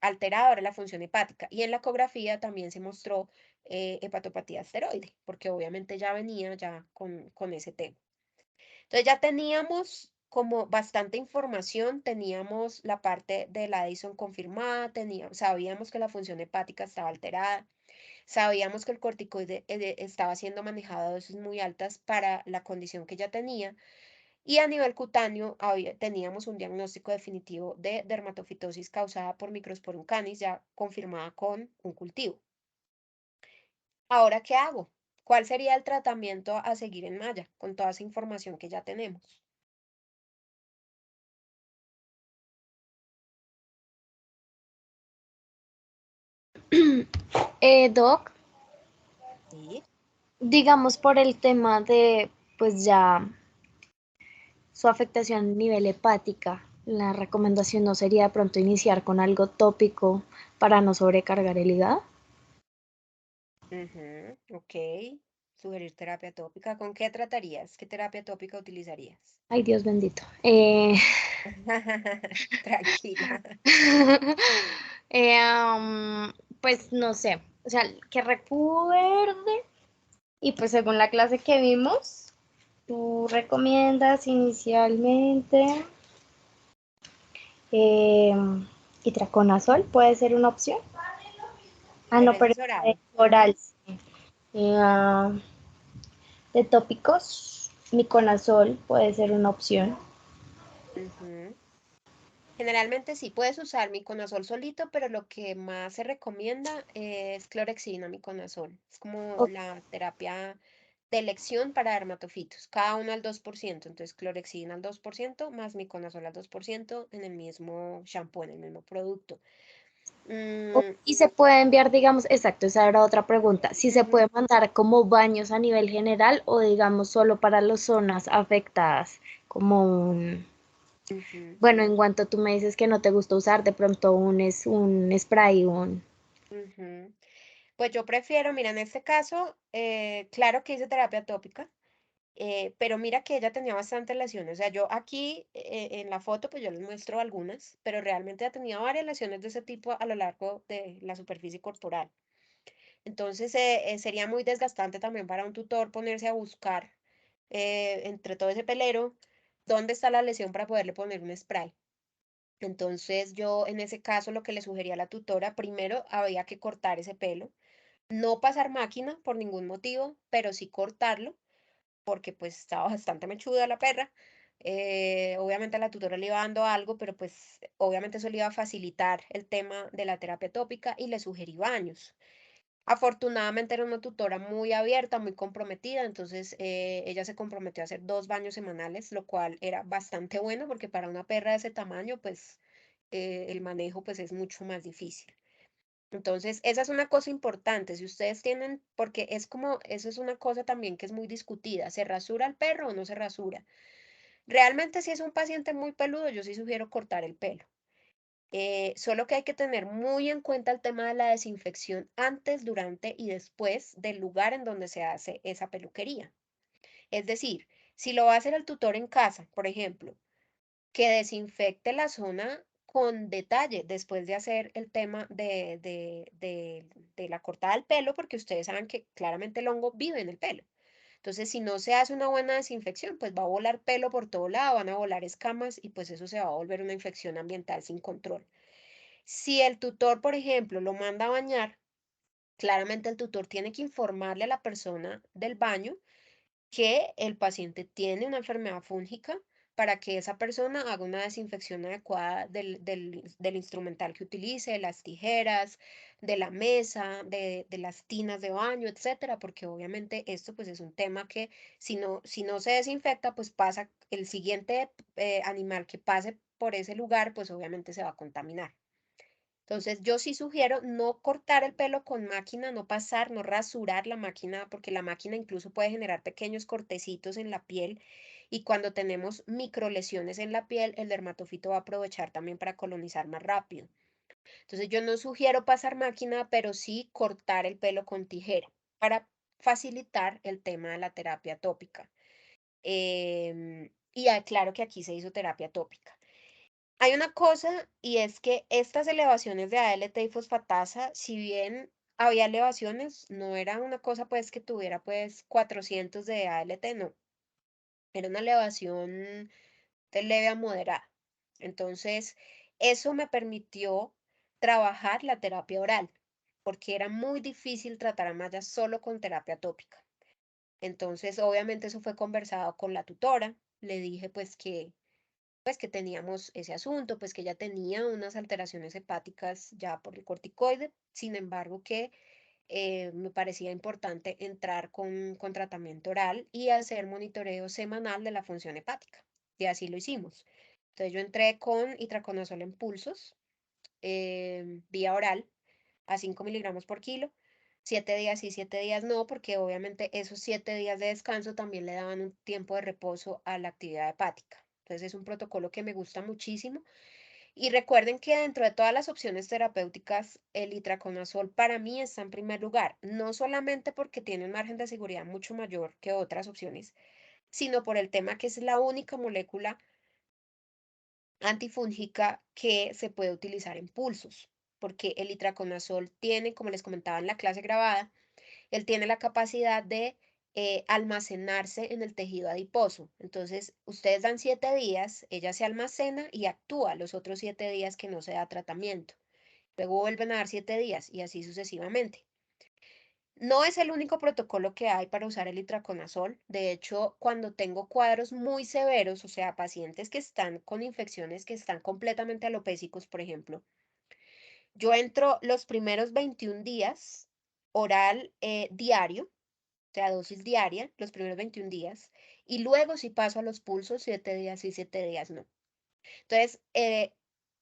alterado era la función hepática. Y en la ecografía también se mostró hepatopatía esteroide, porque obviamente ya venía ya con ese tema. Entonces ya teníamos como bastante información, teníamos la parte de la Addison confirmada, sabíamos que la función hepática estaba alterada, sabíamos que el corticoide estaba siendo manejado a dosis muy altas para la condición que ya tenía, y a nivel cutáneo teníamos un diagnóstico definitivo de dermatofitosis causada por Microsporum canis ya confirmada con un cultivo. Ahora, ¿qué hago? ¿Cuál sería el tratamiento a seguir en Maya con toda esa información que ya tenemos? Doc, Sí. digamos por el tema de, pues ya su afectación a nivel hepática, la recomendación no sería de pronto iniciar con algo tópico para no sobrecargar el hígado. Ok. Sugerir terapia tópica. ¿Con qué tratarías? ¿Qué terapia tópica utilizarías? Ay, Dios bendito. Tranquila. Pues no sé, o sea, que recuerde, y pues según la clase que vimos, tú recomiendas inicialmente itraconazol, puede ser una opción. Ah, Pero no, ese pero es oral. oral. Sí. Eh, ah, de tópicos, miconazol puede ser una opción. Ujú. Generalmente sí puedes usar miconazol solito, pero lo que más se recomienda es clorexidina miconazol. Es como O- la terapia de elección para dermatofitos, cada uno al 2%. Entonces, clorexidina al 2% más miconazol al 2% en el mismo shampoo, en el mismo producto. Mm, Y se puede enviar, digamos, exacto, esa era otra pregunta, si se ujú, puede mandar como baños a nivel general o digamos solo para las zonas afectadas, como un, ujú, bueno, en cuanto tú me dices que no te gusta usar de pronto un spray, ujú. Pues yo prefiero, mira, en este caso, claro que hice terapia tópica. Pero mira que ella tenía bastantes lesiones. O sea, yo aquí en la foto, pues yo les muestro algunas, pero realmente ella tenía varias lesiones de ese tipo a lo largo de la superficie corporal. Entonces, sería muy desgastante también para un tutor ponerse a buscar entre todo ese pelero dónde está la lesión para poderle poner un spray. Entonces, yo en ese caso lo que le sugería a la tutora, primero había que cortar ese pelo, no pasar máquina por ningún motivo, pero sí cortarlo porque pues estaba bastante mechuda la perra. Obviamente a la tutora le iba dando algo, pero pues obviamente eso le iba a facilitar el tema de la terapia tópica y le sugerí baños. Afortunadamente era una tutora muy abierta, muy comprometida, entonces ella se comprometió a hacer 2 baños semanales, lo cual era bastante bueno porque para una perra de ese tamaño, pues el manejo pues es mucho más difícil. Entonces, esa es una cosa importante. Si ustedes tienen, porque es como, eso es una cosa también que es muy discutida. ¿Se rasura el perro o no se rasura? Realmente, si es un paciente muy peludo, yo sí sugiero cortar el pelo. Solo que hay que tener muy en cuenta el tema de la desinfección antes, durante y después del lugar en donde se hace esa peluquería. Es decir, si lo va a hacer el tutor en casa, por ejemplo, que desinfecte la zona con detalle después de hacer el tema de la cortada del pelo, porque ustedes saben que claramente el hongo vive en el pelo. Entonces, si no se hace una buena desinfección, pues va a volar pelo por todo lado, van a volar escamas y pues eso se va a volver una infección ambiental sin control. Si el tutor, por ejemplo, lo manda a bañar, claramente el tutor tiene que informarle a la persona del baño que el paciente tiene una enfermedad fúngica para que esa persona haga una desinfección adecuada del instrumental que utilice, de las tijeras, de la mesa, de las tinas de baño, etcétera, porque obviamente esto pues es un tema que si no se desinfecta, pues pasa el siguiente animal que pase por ese lugar, pues obviamente se va a contaminar. Entonces, yo sí sugiero no cortar el pelo con máquina, no pasar, no rasurar la máquina, porque la máquina incluso puede generar pequeños cortecitos en la piel y cuando tenemos microlesiones en la piel, el dermatofito va a aprovechar también para colonizar más rápido. Entonces, yo no sugiero pasar máquina, pero sí cortar el pelo con tijera para facilitar el tema de la terapia tópica. Claro que aquí se hizo terapia tópica. Hay una cosa y es que estas elevaciones de ALT y fosfatasa, si bien había elevaciones, no era una cosa pues que tuviera pues 400 de ALT, no, era una elevación de leve a moderada. Entonces, eso me permitió trabajar la terapia oral, porque era muy difícil tratar a Maya solo con terapia tópica. Entonces, obviamente eso fue conversado con la tutora, le dije pues que teníamos ese asunto, pues que ella tenía unas alteraciones hepáticas ya por el corticoide, sin embargo que me parecía importante entrar con tratamiento oral y hacer monitoreo semanal de la función hepática, y así lo hicimos. Entonces yo entré con itraconazol en pulsos, vía oral, a 5 miligramos por kilo, 7 días y 7 días no, porque obviamente esos 7 días de descanso también le daban un tiempo de reposo a la actividad hepática. Entonces es un protocolo que me gusta muchísimo. Y recuerden que dentro de todas las opciones terapéuticas, el itraconazol para mí está en primer lugar, no solamente porque tiene un margen de seguridad mucho mayor que otras opciones, sino por el tema que es la única molécula antifúngica que se puede utilizar en pulsos, porque el itraconazol tiene, como les comentaba en la clase grabada, él tiene la capacidad de almacenarse en el tejido adiposo. Entonces, ustedes dan 7 días, ella se almacena y actúa los otros 7 días que no se da tratamiento. Luego vuelven a dar 7 días y así sucesivamente. No es el único protocolo que hay para usar el itraconazol. De hecho, cuando tengo cuadros muy severos, o sea, pacientes que están con infecciones que están completamente alopécicos, por ejemplo, yo entro los primeros 21 días oral diario, o sea, dosis diaria, los primeros 21 días, y luego si paso a los pulsos, 7 días y 7 días no. Entonces,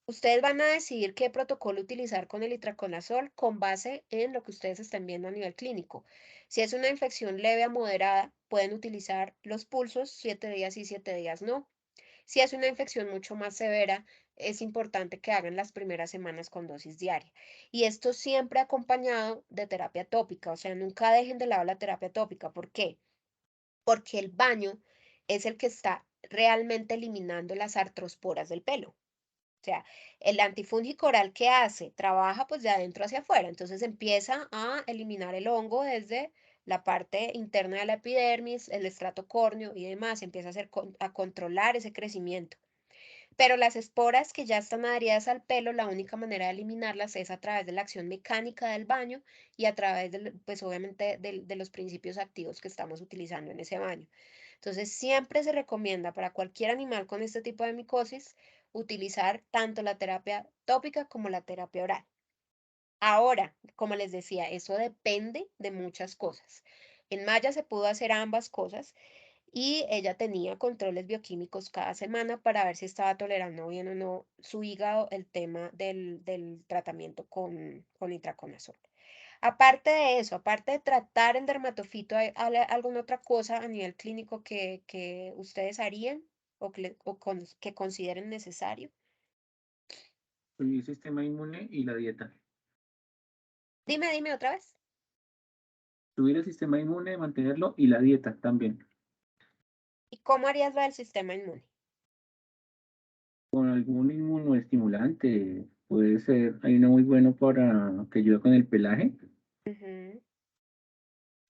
ustedes van a decidir qué protocolo utilizar con el itraconazol con base en lo que ustedes estén viendo a nivel clínico. Si es una infección leve a moderada, pueden utilizar los pulsos, 7 días y 7 días no. Si es una infección mucho más severa, es importante que hagan las primeras semanas con dosis diaria. Y esto siempre acompañado de terapia tópica, o sea, nunca dejen de lado la terapia tópica. ¿Por qué? Porque el baño es el que está realmente eliminando las artrosporas del pelo. O sea, el antifúngico oral que hace, trabaja pues de adentro hacia afuera, entonces empieza a eliminar el hongo desde la parte interna de la epidermis, el estrato córneo y demás, empieza a, a controlar ese crecimiento. Pero las esporas que ya están adheridas al pelo, la única manera de eliminarlas es a través de la acción mecánica del baño y a través, pues obviamente, de los principios activos que estamos utilizando en ese baño. Entonces, siempre se recomienda para cualquier animal con este tipo de micosis utilizar tanto la terapia tópica como la terapia oral. Ahora, como les decía, eso depende de muchas cosas. En Maya se pudo hacer ambas cosas y ella tenía controles bioquímicos cada semana para ver si estaba tolerando bien o no su hígado el tema del tratamiento con itraconazol. Aparte de eso, aparte de tratar el dermatofito, ¿hay alguna otra cosa a nivel clínico que ustedes harían o que consideren necesario? El sistema inmune y la dieta. Dime otra vez. Subir el sistema inmune, mantenerlo y la dieta también. ¿Y cómo harías lo del sistema inmune? Con algún inmunoestimulante, puede ser, hay uno muy bueno para que ayuda con el pelaje, Ujú,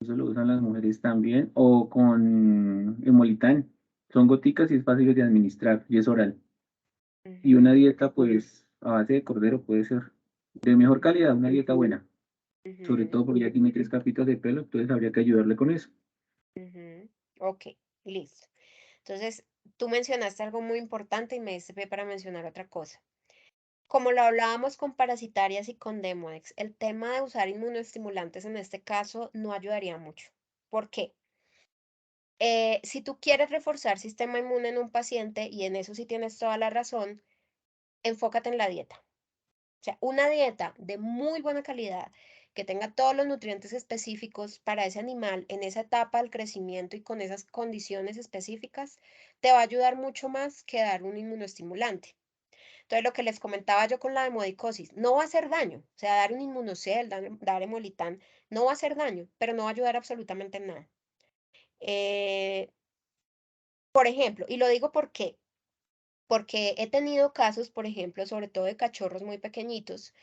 eso lo usan las mujeres también, o con Emolitan, son goticas y es fácil de administrar y es oral. Y una ujú, dieta, pues, a base de cordero puede ser de mejor calidad, una dieta buena, sobre ujú, todo porque ya tiene 3 capitas de pelo, entonces habría que ayudarle con eso. ujú. Ok, listo. Entonces, tú mencionaste algo muy importante y me diste pie para mencionar otra cosa. Como lo hablábamos con parasitarias y con Demodex, el tema de usar inmunoestimulantes en este caso no ayudaría mucho. ¿Por qué? Si tú quieres reforzar sistema inmune en un paciente, y en eso sí tienes toda la razón, enfócate en la dieta. O sea, una dieta de muy buena calidad, que tenga todos los nutrientes específicos para ese animal en esa etapa del crecimiento y con esas condiciones específicas, te va a ayudar mucho más que dar un inmunoestimulante. Entonces, lo que les comentaba yo con la hemodicosis, no va a hacer daño. O sea, dar un inmunocel, dar hemolitán, no va a hacer daño, pero no va a ayudar absolutamente en nada. Por ejemplo, y lo digo porque he tenido casos, por ejemplo, sobre todo de cachorros muy pequeñitos,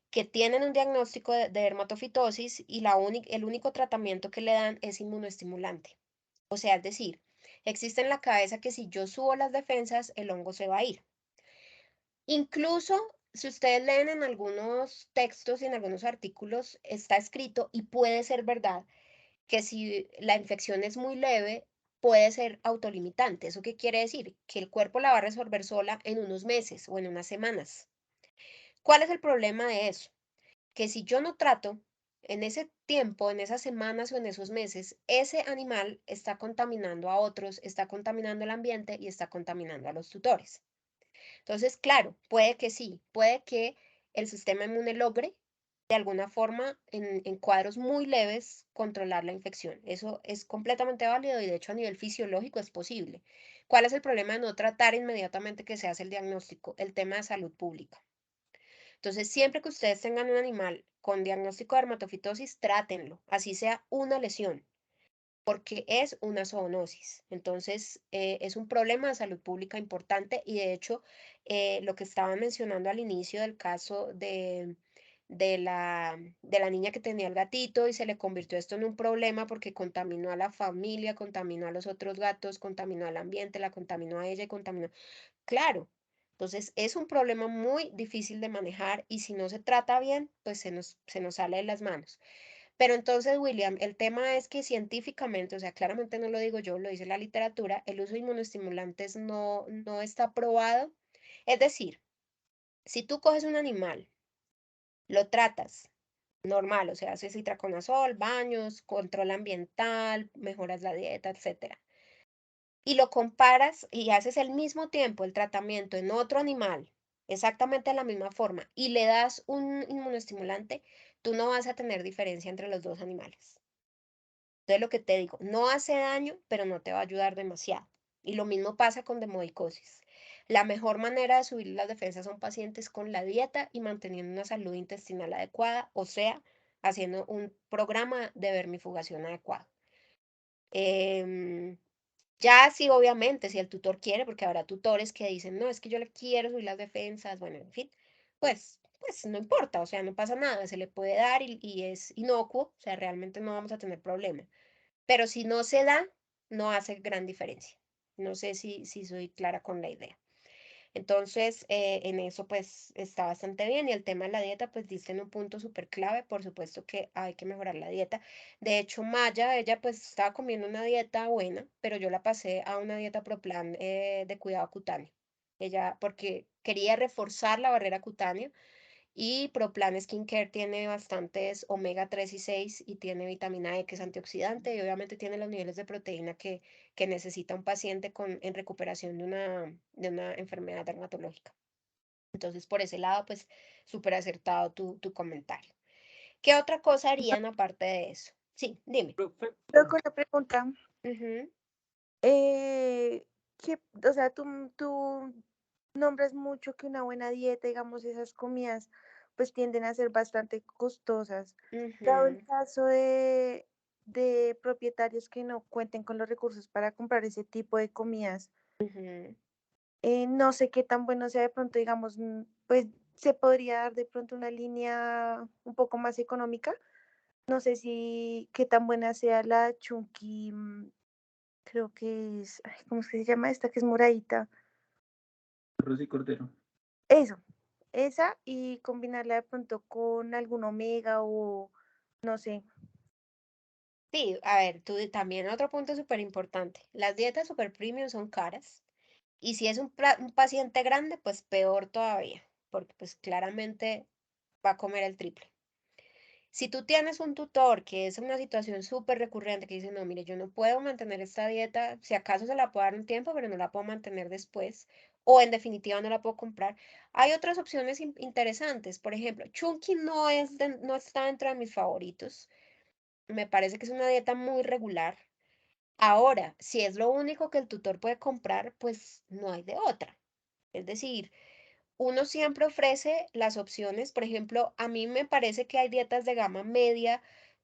que tienen un diagnóstico de dermatofitosis y el único tratamiento que le dan es inmunoestimulante. O sea, es decir, existe en la cabeza que si yo subo las defensas, el hongo se va a ir. Incluso si ustedes leen en algunos textos y en algunos artículos, está escrito y puede ser verdad que si la infección es muy leve, puede ser autolimitante. ¿Eso qué quiere decir? Que el cuerpo la va a resolver sola en unos meses o en unas semanas. ¿Cuál es el problema de eso? Que si yo no trato en ese tiempo, en esas semanas o en esos meses, ese animal está contaminando a otros, está contaminando el ambiente y está contaminando a los tutores. Entonces, claro, puede que sí, puede que el sistema inmune logre de alguna forma en cuadros muy leves controlar la infección. Eso es completamente válido y de hecho a nivel fisiológico es posible. ¿Cuál es el problema de no tratar inmediatamente que se hace el diagnóstico? El tema de salud pública. Entonces, siempre que ustedes tengan un animal con diagnóstico de dermatofitosis, trátenlo, así sea una lesión, porque es una zoonosis. Entonces, es un problema de salud pública importante y de hecho, lo que estaba mencionando al inicio del caso de la niña que tenía el gatito y se le convirtió esto en un problema porque contaminó a la familia, contaminó a los otros gatos, contaminó al ambiente, la contaminó a ella y contaminó. Claro, entonces es un problema muy difícil de manejar y si no se trata bien, pues se nos sale de las manos. Pero entonces, William, el tema es que científicamente, o sea, claramente no lo digo yo, lo dice la literatura, el uso de inmunoestimulantes no está probado. Es decir, si tú coges un animal, lo tratas normal, o sea, haces itraconazol, baños, control ambiental, mejoras la dieta, etcétera, y lo comparas y haces al mismo tiempo el tratamiento en otro animal, exactamente de la misma forma, y le das un inmunoestimulante, tú no vas a tener diferencia entre los dos animales. Entonces, lo que te digo, no hace daño, pero no te va a ayudar demasiado. Y lo mismo pasa con demodicosis. La mejor manera de subir las defensas a un paciente es con la dieta y manteniendo una salud intestinal adecuada, o sea, haciendo un programa de vermifugación adecuado. Em, ya sí, obviamente, si el tutor quiere, porque habrá tutores que dicen, no, es que yo le quiero subir las defensas, bueno, en fin, pues no importa, o sea, no pasa nada, se le puede dar y es inocuo, o sea, realmente no vamos a tener problema. Pero si no se da, no hace gran diferencia. No sé si soy clara con la idea. Entonces, en eso pues está bastante bien. Y el tema de la dieta, pues diste en un punto súper clave. Por supuesto que hay que mejorar la dieta. De hecho, Maya, ella pues estaba comiendo una dieta buena, pero yo la pasé a una dieta ProPlan de cuidado cutáneo. Ella, porque quería reforzar la barrera cutánea y ProPlan Skincare tiene bastantes omega 3 y 6 y tiene vitamina E que es antioxidante y obviamente tiene los niveles de proteína que necesita un paciente en recuperación de una enfermedad dermatológica. Entonces, por ese lado, pues súper acertado tu comentario. ¿Qué otra cosa harían aparte de eso? Sí, dime. Profe, Pero con la pregunta, Ujú, o sea, tú nombras mucho que una buena dieta, digamos, esas comidas, pues tienden a ser bastante costosas. Dado el ujú, caso de propietarios que no cuenten con los recursos para comprar ese tipo de comidas, ujú. no sé qué tan bueno sea de pronto, digamos, pues se podría dar de pronto una línea un poco más económica. No sé si qué tan buena sea la chunky, creo que es, ay, ¿cómo es que se llama esta que es moradita? Rosy Cordero. Eso, esa y combinarla de pronto con algún omega o no sé. Sí, a ver, tú también otro punto súper importante. Las dietas super premium son caras. Y si es un paciente grande, pues peor todavía, porque pues claramente va a comer el triple. Si tú tienes un tutor que es una situación súper recurrente, que dice, no, mire, yo no puedo mantener esta dieta, si acaso se la puedo dar un tiempo, pero no la puedo mantener después, o en definitiva no la puedo comprar. Hay otras opciones interesantes. Por ejemplo, Chunky no está dentro de mis favoritos. Me parece que es una dieta muy regular. Ahora, si es lo único que el tutor puede comprar, pues no hay de otra. Es decir, uno siempre ofrece las opciones. Por ejemplo, a mí me parece que hay dietas de gama media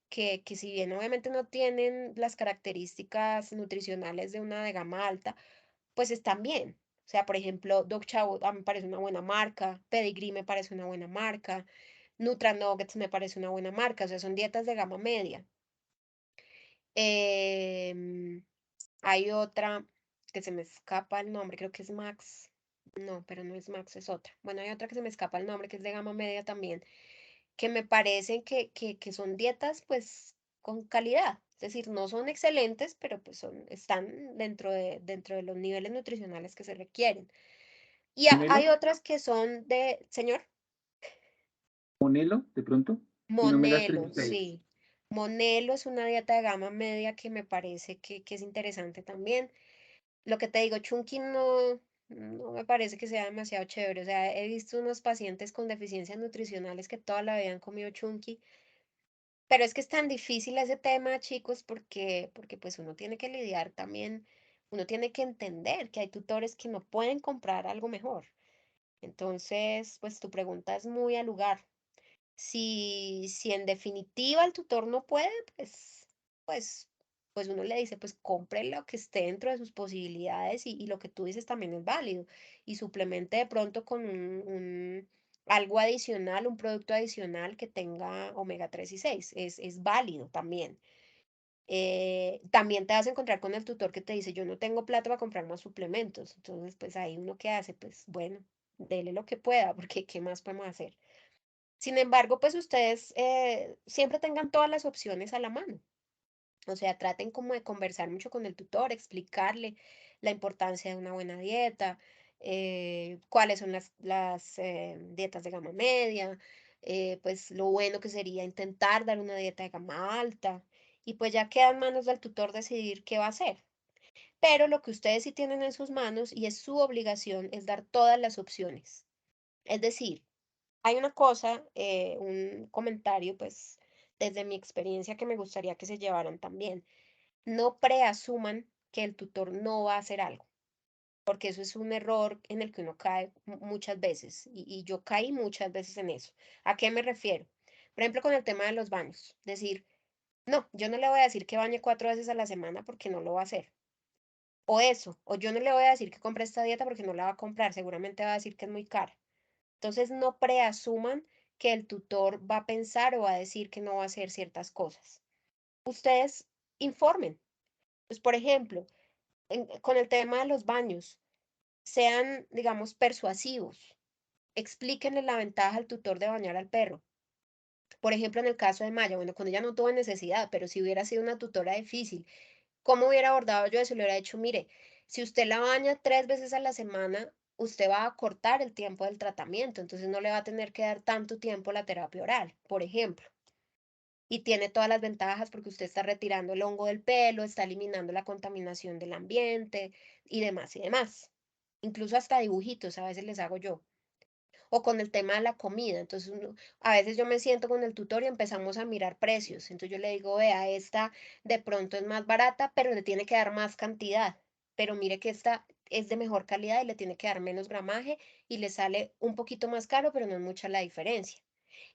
que si bien obviamente no tienen las características nutricionales de una de gama alta, pues están bien. O sea, por ejemplo, Dog Chow a mí me parece una buena marca, Pedigree me parece una buena marca, Nutrinuggets me parece una buena marca, o sea, son dietas de gama media. Em, Hay otra que se me escapa el nombre, creo que es Max. No, pero no es Max, es otra. Bueno, hay otra que se me escapa el nombre, que es de gama media también, que me parecen que son dietas pues con calidad. Es decir, no son excelentes, pero pues están dentro de los niveles nutricionales que se requieren. Y ¿Monelo? hay otras que son señor, ¿Monelo, de pronto? Sin omegas 3 y Monelo, 6. sí. Monelo es una dieta de gama media que me parece que es interesante también. Lo que te digo, Chunky no me parece que sea demasiado chévere. O sea, he visto unos pacientes con deficiencias nutricionales que toda la vida han comido Chunky, pero es que es tan difícil ese tema, chicos, porque pues uno tiene que lidiar también, uno tiene que entender que hay tutores que no pueden comprar algo mejor. Entonces, pues tu pregunta es muy al lugar. Si en definitiva el tutor no puede, pues, pues uno le dice, pues compre lo que esté dentro de sus posibilidades y lo que tú dices también es válido. Y suplemente de pronto con algo adicional, un producto adicional que tenga omega 3 y 6. Es válido también. También te vas a encontrar con el tutor que te dice, yo no tengo plata para comprar más suplementos. Entonces, pues ahí uno qué hace, pues bueno, dele lo que pueda, porque ¿qué más podemos hacer? Sin embargo, pues ustedes siempre tengan todas las opciones a la mano. O sea, traten como de conversar mucho con el tutor, explicarle la importancia de una buena dieta, cuáles son las dietas de gama media, pues lo bueno que sería intentar dar una dieta de gama alta y pues ya queda en manos del tutor decidir qué va a hacer. Pero lo que ustedes sí tienen en sus manos y es su obligación es dar todas las opciones. Es decir, hay una cosa, un comentario, pues, desde mi experiencia que me gustaría que se llevaran también. No preasuman que el tutor no va a hacer algo, porque eso es un error en el que uno cae muchas veces, y yo caí muchas veces en eso. ¿A qué me refiero? Por ejemplo, con el tema de los baños. Decir, no, yo no le voy a decir que bañe 4 veces a la semana porque no lo va a hacer. O eso, o yo no le voy a decir que compre esta dieta porque no la va a comprar, seguramente va a decir que es muy cara. Entonces, no preasuman que el tutor va a pensar o va a decir que no va a hacer ciertas cosas. Ustedes informen. Pues, por ejemplo, con el tema de los baños, sean, digamos, persuasivos. Explíquenle la ventaja al tutor de bañar al perro. Por ejemplo, en el caso de Maya, bueno, cuando ella no tuvo necesidad, pero si hubiera sido una tutora difícil, ¿cómo hubiera abordado yo eso? Le hubiera dicho, mire, si usted la baña 3 veces a la semana, usted va a cortar el tiempo del tratamiento, entonces no le va a tener que dar tanto tiempo la terapia oral, por ejemplo. Y tiene todas las ventajas porque usted está retirando el hongo del pelo, está eliminando la contaminación del ambiente y demás y demás. Incluso hasta dibujitos a veces les hago yo. O con el tema de la comida. Entonces, a veces yo me siento con el tutor y empezamos a mirar precios. Entonces yo le digo, vea, esta de pronto es más barata, pero le tiene que dar más cantidad. Pero mire que esta es de mejor calidad y le tiene que dar menos gramaje y le sale un poquito más caro, pero no es mucha la diferencia.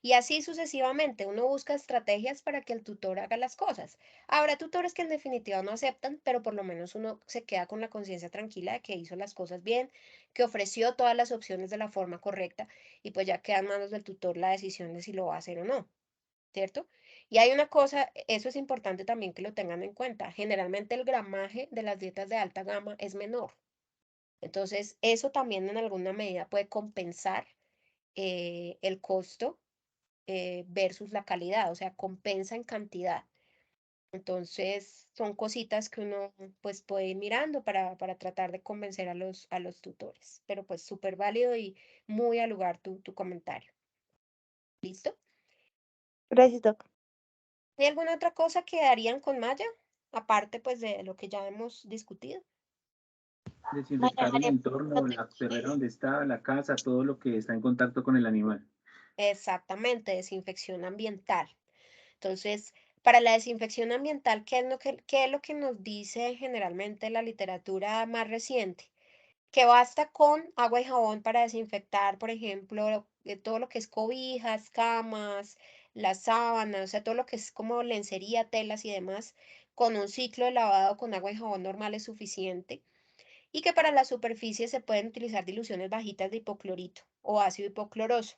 Y así sucesivamente, uno busca estrategias para que el tutor haga las cosas. Habrá tutores que en definitiva no aceptan, pero por lo menos uno se queda con la conciencia tranquila de que hizo las cosas bien, que ofreció todas las opciones de la forma correcta y pues ya queda en manos del tutor la decisión de si lo va a hacer o no, ¿cierto? Y hay una cosa, eso es importante también que lo tengan en cuenta. Generalmente el gramaje de las dietas de alta gama es menor. Entonces, eso también en alguna medida puede compensar el costo versus la calidad, o sea, compensa en cantidad. Entonces, son cositas que uno pues puede ir mirando para tratar de convencer a los tutores. Pero pues súper válido y muy al lugar tu comentario. ¿Listo? Gracias, Doc. ¿Hay alguna otra cosa que harían con Maya? Aparte pues de lo que ya hemos discutido. Desinfectar el entorno, la perrera donde está, la casa, todo lo que está en contacto con el animal. Exactamente, desinfección ambiental. Entonces, para la desinfección ambiental, qué es lo que nos dice generalmente la literatura más reciente? Que basta con agua y jabón para desinfectar, por ejemplo, todo lo que es cobijas, camas, las sábanas, o sea, todo lo que es como lencería, telas y demás, con un ciclo de lavado con agua y jabón normal es suficiente. Y que para la superficie se pueden utilizar diluciones bajitas de hipoclorito o ácido hipocloroso.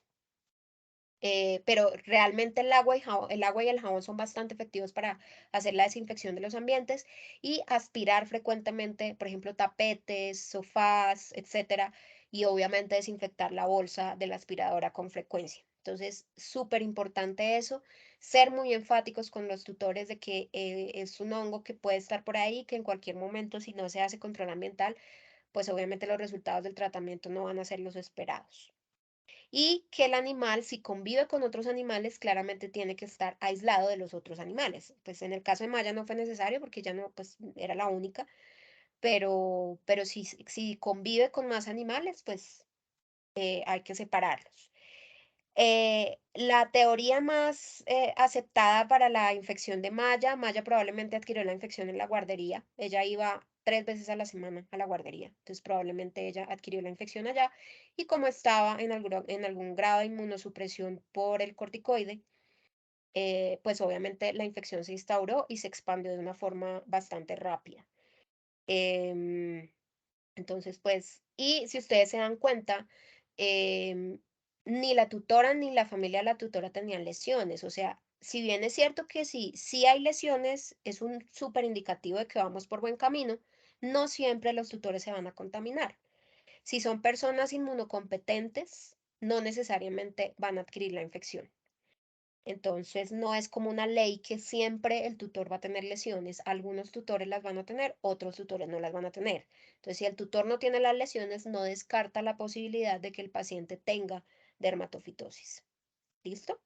Pero realmente el agua y el jabón son bastante efectivos para hacer la desinfección de los ambientes y aspirar frecuentemente, por ejemplo, tapetes, sofás, etcétera, y obviamente desinfectar la bolsa de la aspiradora con frecuencia. Entonces, súper importante eso, ser muy enfáticos con los tutores de que es un hongo que puede estar por ahí, que en cualquier momento, si no se hace control ambiental, pues obviamente los resultados del tratamiento no van a ser los esperados y que el animal, si convive con otros animales, claramente tiene que estar aislado de los otros animales. Pues en el caso de Maya no fue necesario porque ya no, pues era la única, pero si convive con más animales, pues hay que separarlos. La teoría más aceptada para la infección de Maya probablemente adquirió la infección en la guardería. Ella iba 3 veces a la semana a la guardería, entonces probablemente ella adquirió la infección allá y como estaba en algún grado de inmunosupresión por el corticoide, pues obviamente la infección se instauró y se expandió de una forma bastante rápida. Em, entonces, pues, y si ustedes se dan cuenta, ni la tutora ni la familia de la tutora tenían lesiones. O sea, si bien es cierto que sí hay lesiones, es un súper indicativo de que vamos por buen camino, no siempre los tutores se van a contaminar. Si son personas inmunocompetentes, no necesariamente van a adquirir la infección. Entonces, no es como una ley que siempre el tutor va a tener lesiones. Algunos tutores las van a tener, otros tutores no las van a tener. Entonces, si el tutor no tiene las lesiones, no descarta la posibilidad de que el paciente tenga dermatofitosis. ¿Listo?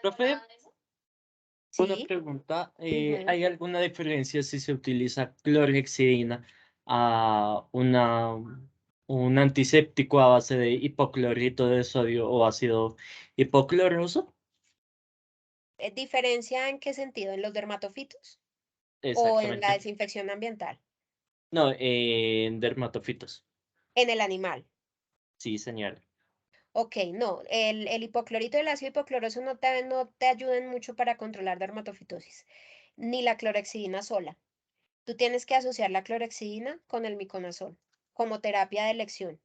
Profe, una Sí. pregunta. Ujú. ¿Hay alguna diferencia si se utiliza clorhexidina a un antiséptico a base de hipoclorito de sodio o ácido hipocloroso? ¿Diferencia en qué sentido? ¿En los dermatofitos o en la Exactamente. desinfección ambiental? No, en dermatofitos. En el animal. Sí, señor. Ok, no, el hipoclorito y el ácido hipocloroso no te ayudan mucho para controlar dermatofitosis, ni la clorhexidina sola. Tú tienes que asociar la clorhexidina con el miconazol como terapia de elección.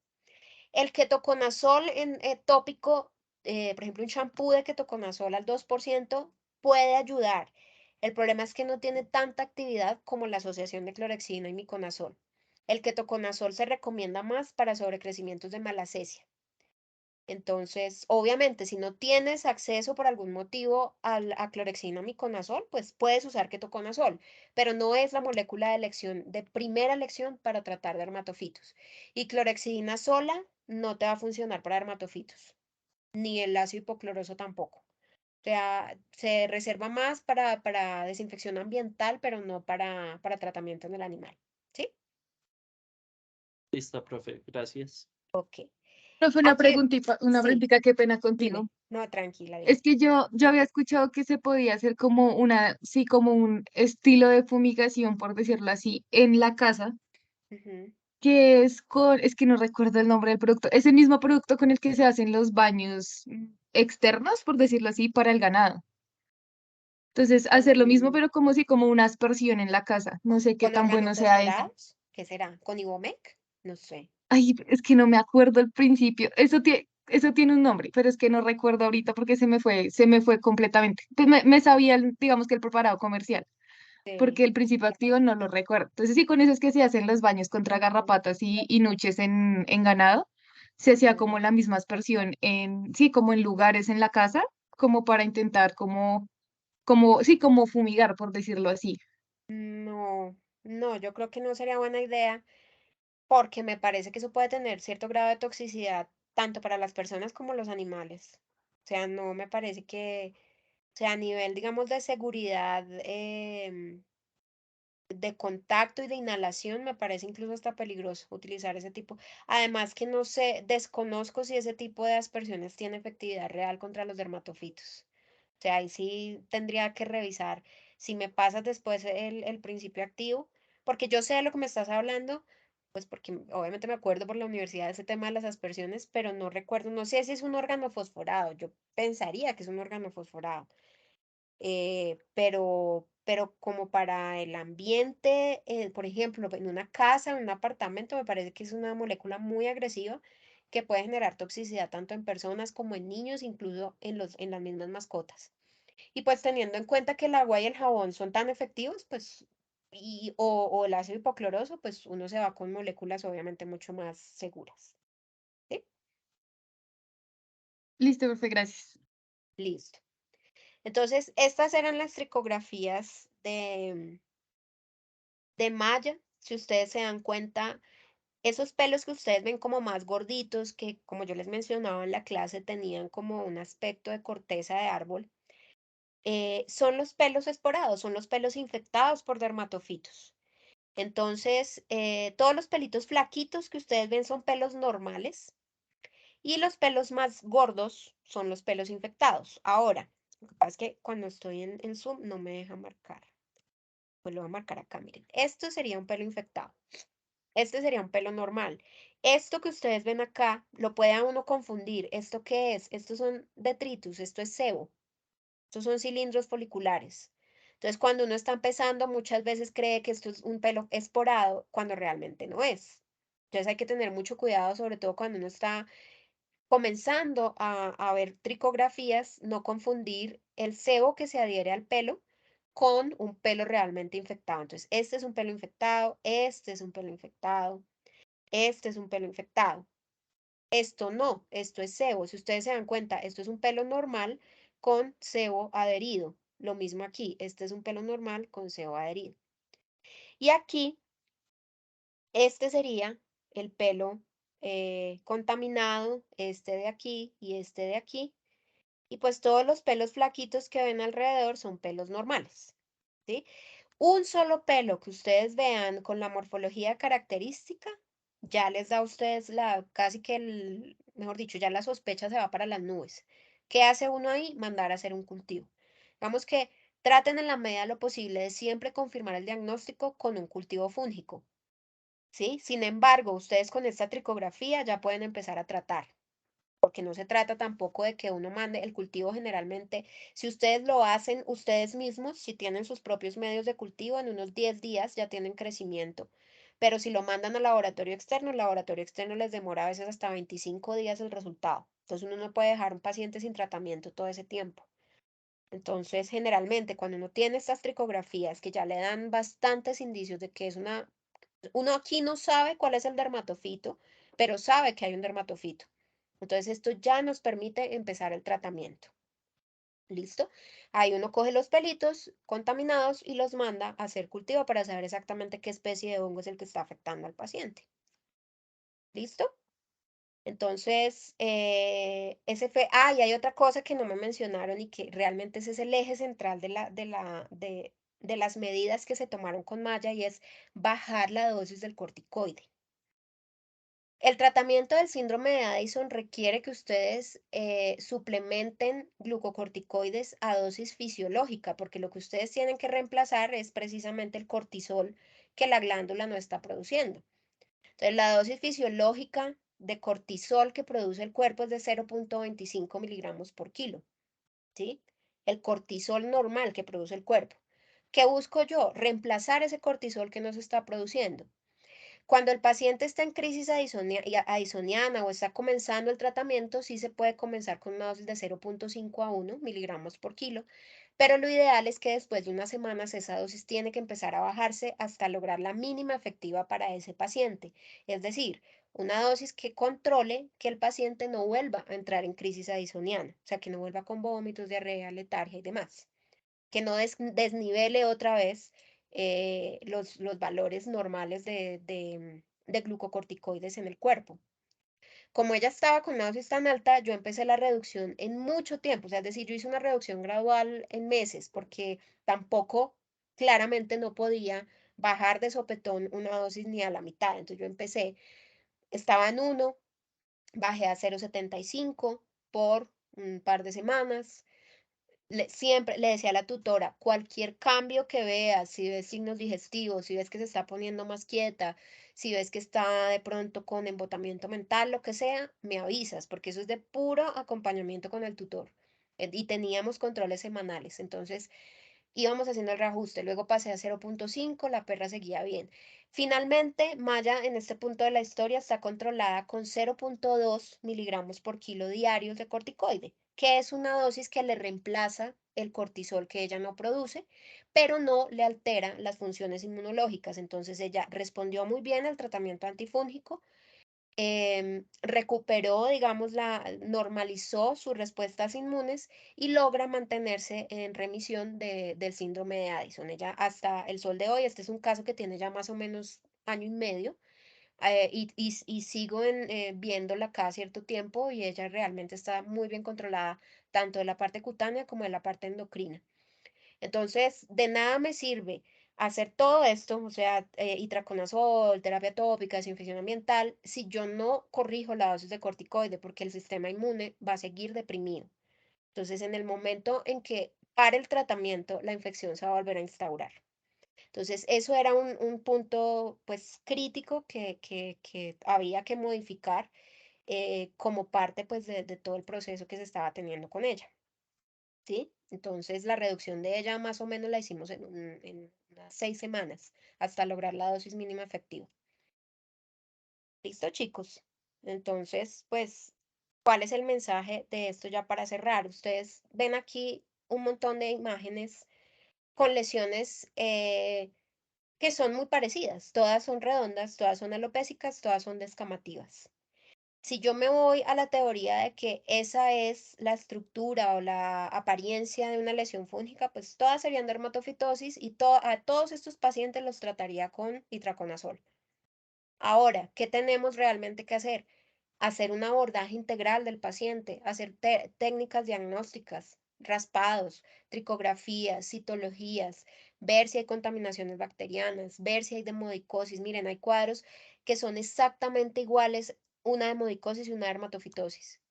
El ketoconazol en tópico, por ejemplo, un champú de ketoconazol al 2% puede ayudar. El problema es que no tiene tanta actividad como la asociación de clorhexidina y miconazol. El ketoconazol se recomienda más para sobrecrecimientos de malacesia. Entonces, obviamente, si no tienes acceso por algún motivo a clorhexidina miconazol, pues puedes usar ketoconazol, pero no es la molécula de elección, de primera elección para tratar dermatofitos. Y clorhexidina sola no te va a funcionar para dermatofitos, ni el ácido hipocloroso tampoco. O sea, se reserva más para desinfección ambiental, pero no para tratamiento en el animal. ¿Sí? Listo, profe. Gracias. Ok. Profe, Aquí, una sí, preguntita, qué pena dime. contigo. No, tranquila, dime. Es que yo había escuchado que se podía hacer como sí, como un estilo de fumigación, por decirlo así, en la casa, Ujú. que es que no recuerdo el nombre del producto, es el mismo producto con el que se hacen los baños externos, por decirlo así, para el ganado. Entonces, hacer lo mismo, Mm, pero como si como una aspersión en la casa. No sé qué ¿Con tan bueno orgánicos sea eso. volados? ¿Qué será? ¿Con Ivomec? No sé. Ay, es que no me acuerdo el principio. Eso tiene un nombre, pero es que no recuerdo ahorita porque se me fue completamente. Pues me sabía, digamos que el preparado comercial, Sí. porque el principio activo no lo recuerdo. Entonces, sí, con eso es que se hacen los baños contra garrapatas y nuches en ganado. Se hacía como Ujú. la misma aspersión sí, como en lugares en la casa, como para intentar sí, como fumigar, por decirlo así. No, no, yo creo que no sería buena idea porque me parece que eso puede tener cierto grado de toxicidad tanto para las personas como los animales. O sea, no me parece que, o sea, a nivel, digamos, de seguridad de contacto y de inhalación, me parece incluso hasta peligroso utilizar ese tipo. Además que no sé, desconozco si ese tipo de aspersiones tiene efectividad real contra los dermatofitos. O sea, ahí sí tendría que revisar si me pasas después el principio activo, porque yo sé de lo que me estás hablando, pues porque obviamente me acuerdo por la universidad de ese tema de las aspersiones, pero no recuerdo, no sé si es un órgano fosforado, yo pensaría que es un órgano fosforado, pero como para el ambiente, por ejemplo, en una casa, en un apartamento, me parece que es una molécula muy agresiva que puede generar toxicidad tanto en personas como en niños, incluso en las mismas mascotas. Y pues teniendo en cuenta que el agua y el jabón son tan efectivos, pues, o el ácido hipocloroso, pues uno se va con moléculas obviamente mucho más seguras. ¿Sí? Listo, profe, gracias. Listo. Entonces, estas eran las tricografías de malla. Si ustedes se dan cuenta, esos pelos que ustedes ven como más gorditos, que como yo les mencionaba en la clase, tenían como un aspecto de corteza de árbol, son los pelos esporados, son los pelos infectados por dermatofitos. Entonces, todos los pelitos flaquitos que ustedes ven son pelos normales y los pelos más gordos son los pelos infectados. Ahora, lo que pasa es que cuando estoy en Zoom no me deja marcar. Pues lo voy a marcar acá, miren. Esto sería un pelo infectado. Este sería un pelo normal. Esto que ustedes ven acá, lo puede a uno confundir. ¿Esto qué es? Estos son detritus, esto es sebo. Estos son cilindros foliculares. Entonces, cuando uno está empezando, muchas veces cree que esto es un pelo esporado, cuando realmente no es. Entonces, hay que tener mucho cuidado, sobre todo cuando uno está comenzando a ver tricografías, no confundir el sebo que se adhiere al pelo con un pelo realmente infectado. Entonces, este es un pelo infectado, este es un pelo infectado, este es un pelo infectado. Esto no, esto es sebo. Si ustedes se dan cuenta, esto es un pelo normal con sebo adherido. Lo mismo aquí, este es un pelo normal con sebo adherido. Y aquí, este sería el pelo contaminado, este de aquí y este de aquí. Y pues todos los pelos flaquitos que ven alrededor son pelos normales, ¿sí? Un solo pelo que ustedes vean con la morfología característica, ya les da a ustedes casi que mejor dicho, ya la sospecha se va para las nubes. ¿Qué hace uno ahí? Mandar a hacer un cultivo. Vamos que traten en la medida de lo posible de siempre confirmar el diagnóstico con un cultivo fúngico, ¿sí? Sin embargo, ustedes con esta tricografía ya pueden empezar a tratar, porque no se trata tampoco de que uno mande el cultivo generalmente. Si ustedes lo hacen ustedes mismos, si tienen sus propios medios de cultivo, en unos 10 días ya tienen crecimiento. Pero si lo mandan al laboratorio externo, el laboratorio externo les demora a veces hasta 25 días el resultado. Entonces uno no puede dejar un paciente sin tratamiento todo ese tiempo. Entonces, generalmente, cuando uno tiene estas tricografías que ya le dan bastantes indicios de que es uno aquí no sabe cuál es el dermatofito, pero sabe que hay un dermatofito. Entonces esto ya nos permite empezar el tratamiento. ¿Listo? Ahí uno coge los pelitos contaminados y los manda a hacer cultivo para saber exactamente qué especie de hongo es el que está afectando al paciente. ¿Listo? Entonces, ese fue, y hay otra cosa que no me mencionaron y que realmente ese es el eje central de las medidas que se tomaron con Maya y es bajar la dosis del corticoide. El tratamiento del síndrome de Addison requiere que ustedes suplementen glucocorticoides a dosis fisiológica, porque lo que ustedes tienen que reemplazar es precisamente el cortisol que la glándula no está produciendo. Entonces, la dosis fisiológica de cortisol que produce el cuerpo es de 0.25 miligramos por kilo, ¿sí? El cortisol normal que produce el cuerpo. ¿Qué busco yo? Reemplazar ese cortisol que no se está produciendo. Cuando el paciente está en crisis addisoniana o está comenzando el tratamiento, sí se puede comenzar con una dosis de 0.5 a 1 miligramos por kilo, pero lo ideal es que después de unas semanas esa dosis tiene que empezar a bajarse hasta lograr la mínima efectiva para ese paciente. Es decir, una dosis que controle que el paciente no vuelva a entrar en crisis addisoniana, o sea, que no vuelva con vómitos, diarrea, letargia y demás, que no desnivele otra vez los valores normales de glucocorticoides en el cuerpo. Como ella estaba con una dosis tan alta, yo empecé la reducción en mucho tiempo, o sea, es decir, yo hice una reducción gradual en meses, porque tampoco claramente no podía bajar de sopetón una dosis ni a la mitad. Entonces yo empecé, estaba en 1, bajé a 0,75 por un par de semanas. Siempre le decía a la tutora, cualquier cambio que veas, si ves signos digestivos, si ves que se está poniendo más quieta, si ves que está de pronto con embotamiento mental, lo que sea, me avisas, porque eso es de puro acompañamiento con el tutor. Y teníamos controles semanales, entonces íbamos haciendo el reajuste, luego pasé a 0,5, la perra seguía bien. Finalmente, Maya en este punto de la historia está controlada con 0,2 miligramos por kilo diarios de corticoide, que es una dosis que le reemplaza el cortisol que ella no produce, pero no le altera las funciones inmunológicas. Entonces ella respondió muy bien al tratamiento antifúngico, recuperó, digamos, normalizó sus respuestas inmunes y logra mantenerse en remisión del síndrome de Addison. Ella hasta el sol de hoy, este es un caso que tiene ya más o menos año y medio, y sigo viéndola cada cierto tiempo y ella realmente está muy bien controlada, tanto de la parte cutánea como de la parte endocrina. Entonces, de nada me sirve hacer todo esto, o sea, itraconazol, terapia tópica, desinfección ambiental, si yo no corrijo la dosis de corticoide, porque el sistema inmune va a seguir deprimido. Entonces, en el momento en que pare el tratamiento, la infección se va a volver a instaurar. Entonces, eso era un punto, pues, crítico que había que modificar como parte, pues, de todo el proceso que se estaba teniendo con ella. ¿Sí? Entonces la reducción de ella más o menos la hicimos en unas 6 semanas hasta lograr la dosis mínima efectiva. ¿Listo, chicos? Entonces, pues, ¿cuál es el mensaje de esto ya para cerrar? Ustedes ven aquí un montón de imágenes con lesiones que son muy parecidas. Todas son redondas, todas son alopécicas, todas son descamativas. Si yo me voy a la teoría de que esa es la estructura o la apariencia de una lesión fúngica, pues todas serían dermatofitosis y a todos estos pacientes los trataría con itraconazol. Ahora, ¿qué tenemos realmente que hacer? Hacer un abordaje integral del paciente, hacer técnicas diagnósticas, raspados, tricografías, citologías, ver si hay contaminaciones bacterianas, ver si hay demodicosis. Miren, hay cuadros que son exactamente iguales, una demodicosis y una dermatofitosis.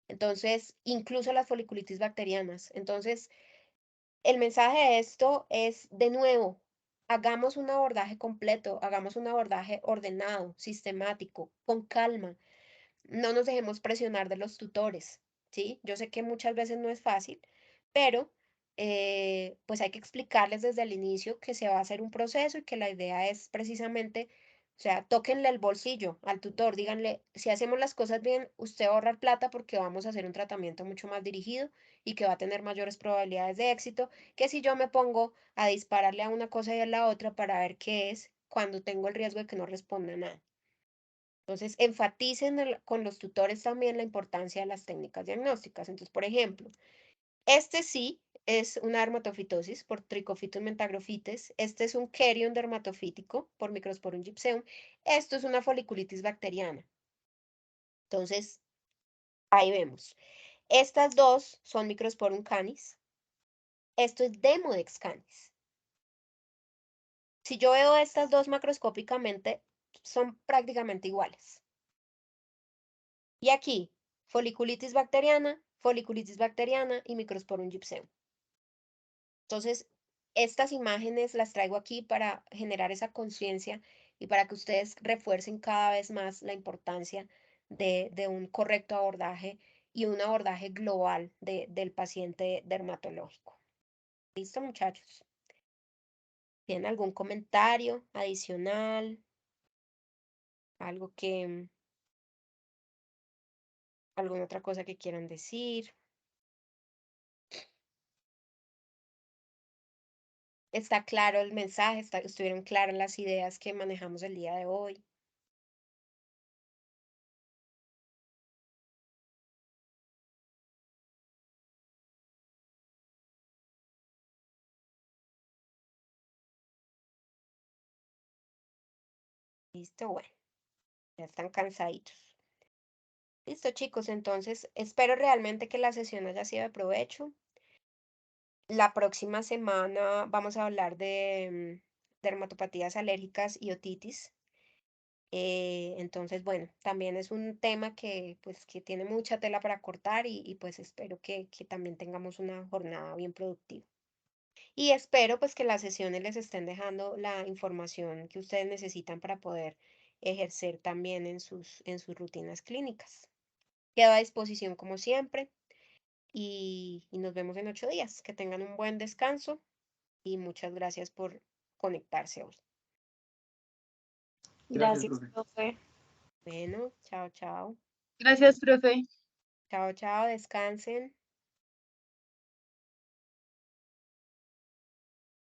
Entonces, incluso las foliculitis bacterianas. Entonces, el mensaje de esto es, de nuevo, hagamos un abordaje completo, hagamos un abordaje ordenado, sistemático, con calma. No nos dejemos presionar de los tutores, ¿sí? Yo sé que muchas veces no es fácil, pero pues hay que explicarles desde el inicio que se va a hacer un proceso y que la idea es precisamente, o sea, tóquenle el bolsillo al tutor, díganle, si hacemos las cosas bien, usted va a ahorrar plata porque vamos a hacer un tratamiento mucho más dirigido y que va a tener mayores probabilidades de éxito que si yo me pongo a dispararle a una cosa y a la otra para ver qué es cuando tengo el riesgo de que no responda nada. Entonces, enfaticen con los tutores también la importancia de las técnicas diagnósticas. Entonces, por ejemplo, este sí es una dermatofitosis por Trichophyton mentagrofites. Este es un querion dermatofítico por Microsporum gypseum. Esto es una foliculitis bacteriana. Entonces, ahí vemos. Estas dos son Microsporum canis. Esto es Demodex canis. Si yo veo estas dos macroscópicamente, son prácticamente iguales. Y aquí, foliculitis bacteriana y Microsporum gypseum. Entonces, estas imágenes las traigo aquí para generar esa conciencia y para que ustedes refuercen cada vez más la importancia de un correcto abordaje y un abordaje global del paciente dermatológico. ¿Listo, muchachos? ¿Tienen algún comentario adicional? ¿Algo alguna otra cosa que quieran decir? ¿Está claro el mensaje? ¿Estuvieron claras las ideas que manejamos el día de hoy? Listo, bueno, ya están cansaditos. Listo, chicos, entonces espero realmente que la sesión haya sido de provecho. La próxima semana vamos a hablar dermatopatías alérgicas y otitis. Entonces, bueno, también es un tema que, pues, que tiene mucha tela para cortar y pues espero que también tengamos una jornada bien productiva. Y espero pues que las sesiones les estén dejando la información que ustedes necesitan para poder ejercer también en sus rutinas clínicas. Quedo a disposición como siempre y nos vemos en 8 días. Que tengan un buen descanso y muchas gracias por conectarse hoy. Gracias, Gracias, profe. profe. Bueno, chao, chao. Gracias, profe. Chao, chao, descansen.